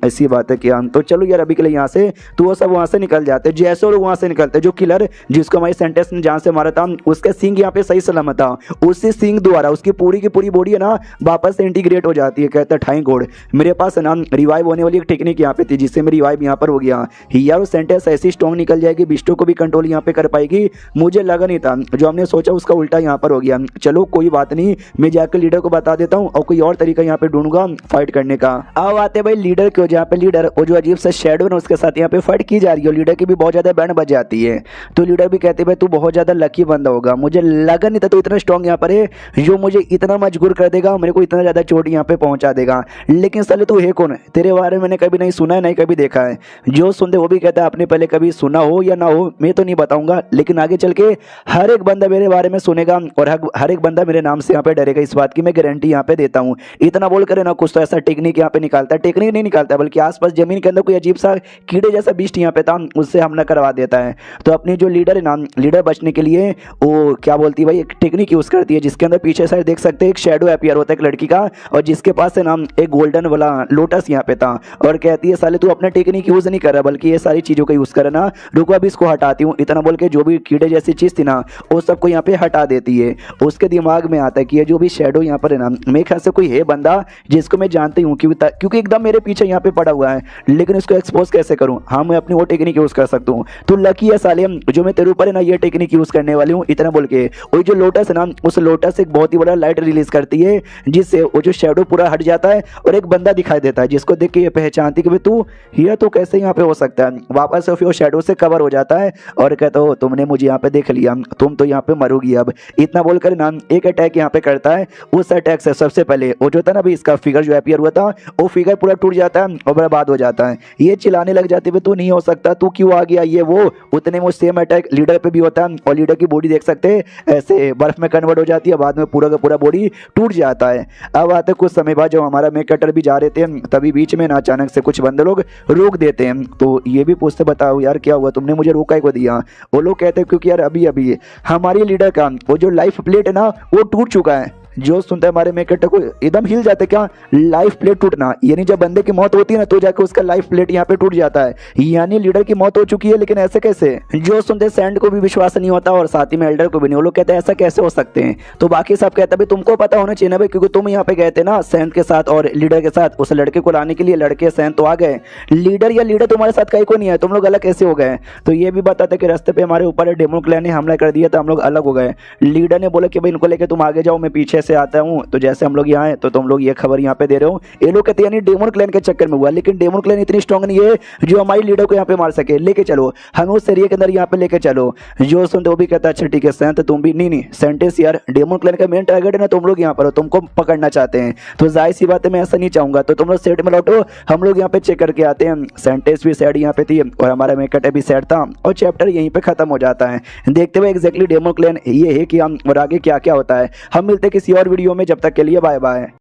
ऐसी बात है क्या? तो चलो यार अभी के लिए यहाँ से तो वो सब वहाँ से निकल जाते हैं। जैसे लोग वहाँ से निकलते हैं, जो किलर जिसको हमारी सेंटेंस ने जहाँ से मारा था उसका सिंग यहाँ पे सही सलामत था, उसी सिंग द्वारा उसकी पूरी की पूरी बॉडी है ना वापस से इंटीग्रेट हो जाती है। कहता है ठाई गोड, मेरे पास है ना रिवाइव होने वाली एक टेक्निक यहाँ पे थी जिससे मेरी रिवाइव यहाँ पर हो गया यार। वो सेंटेंस ऐसी स्ट्रॉन्ग निकल जाएगी, बिस्टो को भी कंट्रोल यहाँ पे कर पाएगी। मुझे लगा नहीं था, जो हमने सोचा उसका उल्टा यहाँ पर हो गया। चलो कोई बात नहीं, मैं जाकर लीडर को बता देता हूँ और कोई और तरीका यहाँ पे ढूंढूंगा फाइट करने का। अब आते भाई लीडर क्यों, जहाँ पे लीडर और जो अजीब सा शेडो है उसके साथ यहाँ पे फाइट की जा रही है। लीडर की भी बहुत ज्यादा बैंड बज जाती है, तो लीडर भी कहते भाई तू बहुत ज्यादा लकी बंदा होगा, मुझे लगा नहीं था तो इतना स्ट्रॉन्ग यहाँ पर है जो मुझे इतना मजबूर कर देगा, मेरे को इतना ज्यादा चोट यहाँ पे पहुंचा देगा। लेकिन साले तू है कौन, तेरे बारे में मैंने कभी नहीं सुना है नहीं कभी देखा है। जो सुनते वो भी कहता है आपने पहले कभी सुना हो या ना हो मैं तो नहीं बताऊंगा, लेकिन आगे चल के हर एक बंदा मेरे बारे में सुनेगा और हर एक बंदा मेरे नाम से यहाँ पे डरेगा, इस बात की मैं गारंटी यहाँ पे देता हूँ। इतना बोल कर ना कुछ तो ऐसा टेक्निक यहाँ पे निकालता है, टेक्निक नहीं निकालता बल्कि आसपास जमीन के अंदर कोई अजीब सा कीड़े जैसा बीस्ट यहाँ पे था उससे हमला करवा देता है। तो अपनी जो लीडर है ना, लीडर बचने के लिए वो क्या बोलती है भाई एक टेक्निक यूज करती है जिसके अंदर पीछे साइड देख सकते हैं एक शेडो अपीयर होता है एक लड़की का, और जिसके पास है ना एक गोल्डन वाला लोटस यहाँ पे था, और कहती है साले तू अपना टेक्निक यूज नहीं कर रहा बल्कि ये सारी चीजों का यूज कर ना, रुको अभी इसको हटाती हूँ। इतना बोल के जो भी कीड़े जैसी चीज थी ना वो सबको यहाँ पे हटा देती है। उसके दिमाग में आता है कि ये जो भी शेडो यहाँ पर है ना मेरे ख्याल से कोई है बंदा जिसको मैं जानती हूँ, क्योंकि एकदम मेरे पीछे यहाँ पे पड़ा हुआ है, लेकिन इसको एक्सपोज कैसे करूँ? हाँ मैं अपनी वो टेक्निक यूज कर सकता हूँ। तो लकी है साले जो मैं तेरे ऊपर है ना ये टेक्निक यूज करने वाली हूँ। इतना बोल के वही जो लोटस है ना उस लोटस से एक बहुत ही बड़ा लाइट रिलीज करती है जिससे वो जो शेडो पूरा हट जाता है और एक बंदा दिखाई देता है जिसको देख के ये पहचानती कि तू हिया तो कैसे यहाँ पे हो सकता है। वापस से फिर वो शेडो से कवर हो जाता है और कहता हो तुमने मुझे यहाँ पे देख लिया, तुम तो यहाँ पे मरोगी अब। इतना बोलकर ना एक अटैक यहाँ पे करता है। उस अटैक से सबसे पहले वो जो था ना इसका फिगर जो अपीयर हुआ था वो फिगर पूरा टूट जाता है और बर्बाद हो जाता है। ये चिल्लाने लग जाते हुए तू नहीं हो सकता, तू क्यों आ गया ये वो। उतने में सेम अटैक लीडर पे भी होता है और लीडर की बॉडी देख सकते हैं ऐसे बर्फ में कन्वर्ट हो जाती है, बाद में पूरा का पूरा बॉडी टूट जाता है। अब आते कुछ समय बाद जब हमारा मेक कटर भी जा रहे थे तभी बीच में ना अचानक से कुछ बंदे लोग रोक देते हैं। तो ये भी पूछते बताओ यार क्या हुआ, तुमने मुझे रोका को दिया? वो लोग कहते हैं क्योंकि यार अभी अभी हमारी लीडर का वो जो लाइफ प्लेट है ना वो टूट चुका है। जो सुनता है हमारे मेकटर को एकदम हिल जाते क्या, लाइफ प्लेट टूटना यानी जब बंदे की मौत होती है ना तो जाकर उसका लाइफ प्लेट यहाँ पे टूट जाता है, यानी लीडर की मौत हो चुकी है। लेकिन ऐसे कैसे? जो सुनते सैंड को भी विश्वास नहीं होता और साथ ही में एल्डर को भी नहीं। वो लोग कहते हैं ऐसा कैसे हो सकते हैं? तो बाकी सब कहते हैं तुमको पता होना चाहिए ना भाई, क्योंकि तुम यहाँ पे गए थे ना सैंड के साथ और लीडर के साथ उस लड़के को लाने के लिए। लड़के सैंड तो आ गए, लीडर या लीडर तुम्हारे साथ कहीं को नहीं है, तुम लोग अलग कैसे हो गए? तो ये भी बताते कि रास्ते पे हमारे ऊपर डेमो क्लैन ने हमला कर दिया था, हम लोग अलग हो गए। लीडर ने बोला कि भाई इनको लेके तुम आगे जाओ, मैं पीछे से आता हूँ। तो जैसे हम लोग यहाँ हैं तो तुम लोग ये खबर यहाँ पे दे रहे हो। ये लोग कहते हैं यानी डेमन क्लैन के चक्कर में हुआ, लेकिन डेमन क्लैन इतनी स्ट्रांग नहीं है जो हमारी लीडर को यहाँ पे मार सके। लेके चलो हमें उस एरिया के अंदर यहाँ पे लेके चलो। जो सुनते वो भी कहता है अच्छा ठीक है सैंत तुम भी नहीं सेंटेंस यार डेमन क्लैन का मेन टारगेट है ना, तुम लोग यहाँ पर हो, तुमको पकड़ना चाहते हैं। तो जाहिर सी बात है मैं ऐसा नहीं चाहूंगा, तो तुम लोग सेट में लौटो, हम लोग यहाँ पे चेक करके आते हैं। सेंटेंस भी सेट यहाँ पे थी और हमारा मेकट भी सेट था और चैप्टर यहीं पे खत्म हो जाता है। देखते हुए एग्जैक्टली डेमन क्लैन ये है कि हम और आगे क्या क्या होता है। हम मिलते किसी और वीडियो में, जब तक के लिए बाय बाय।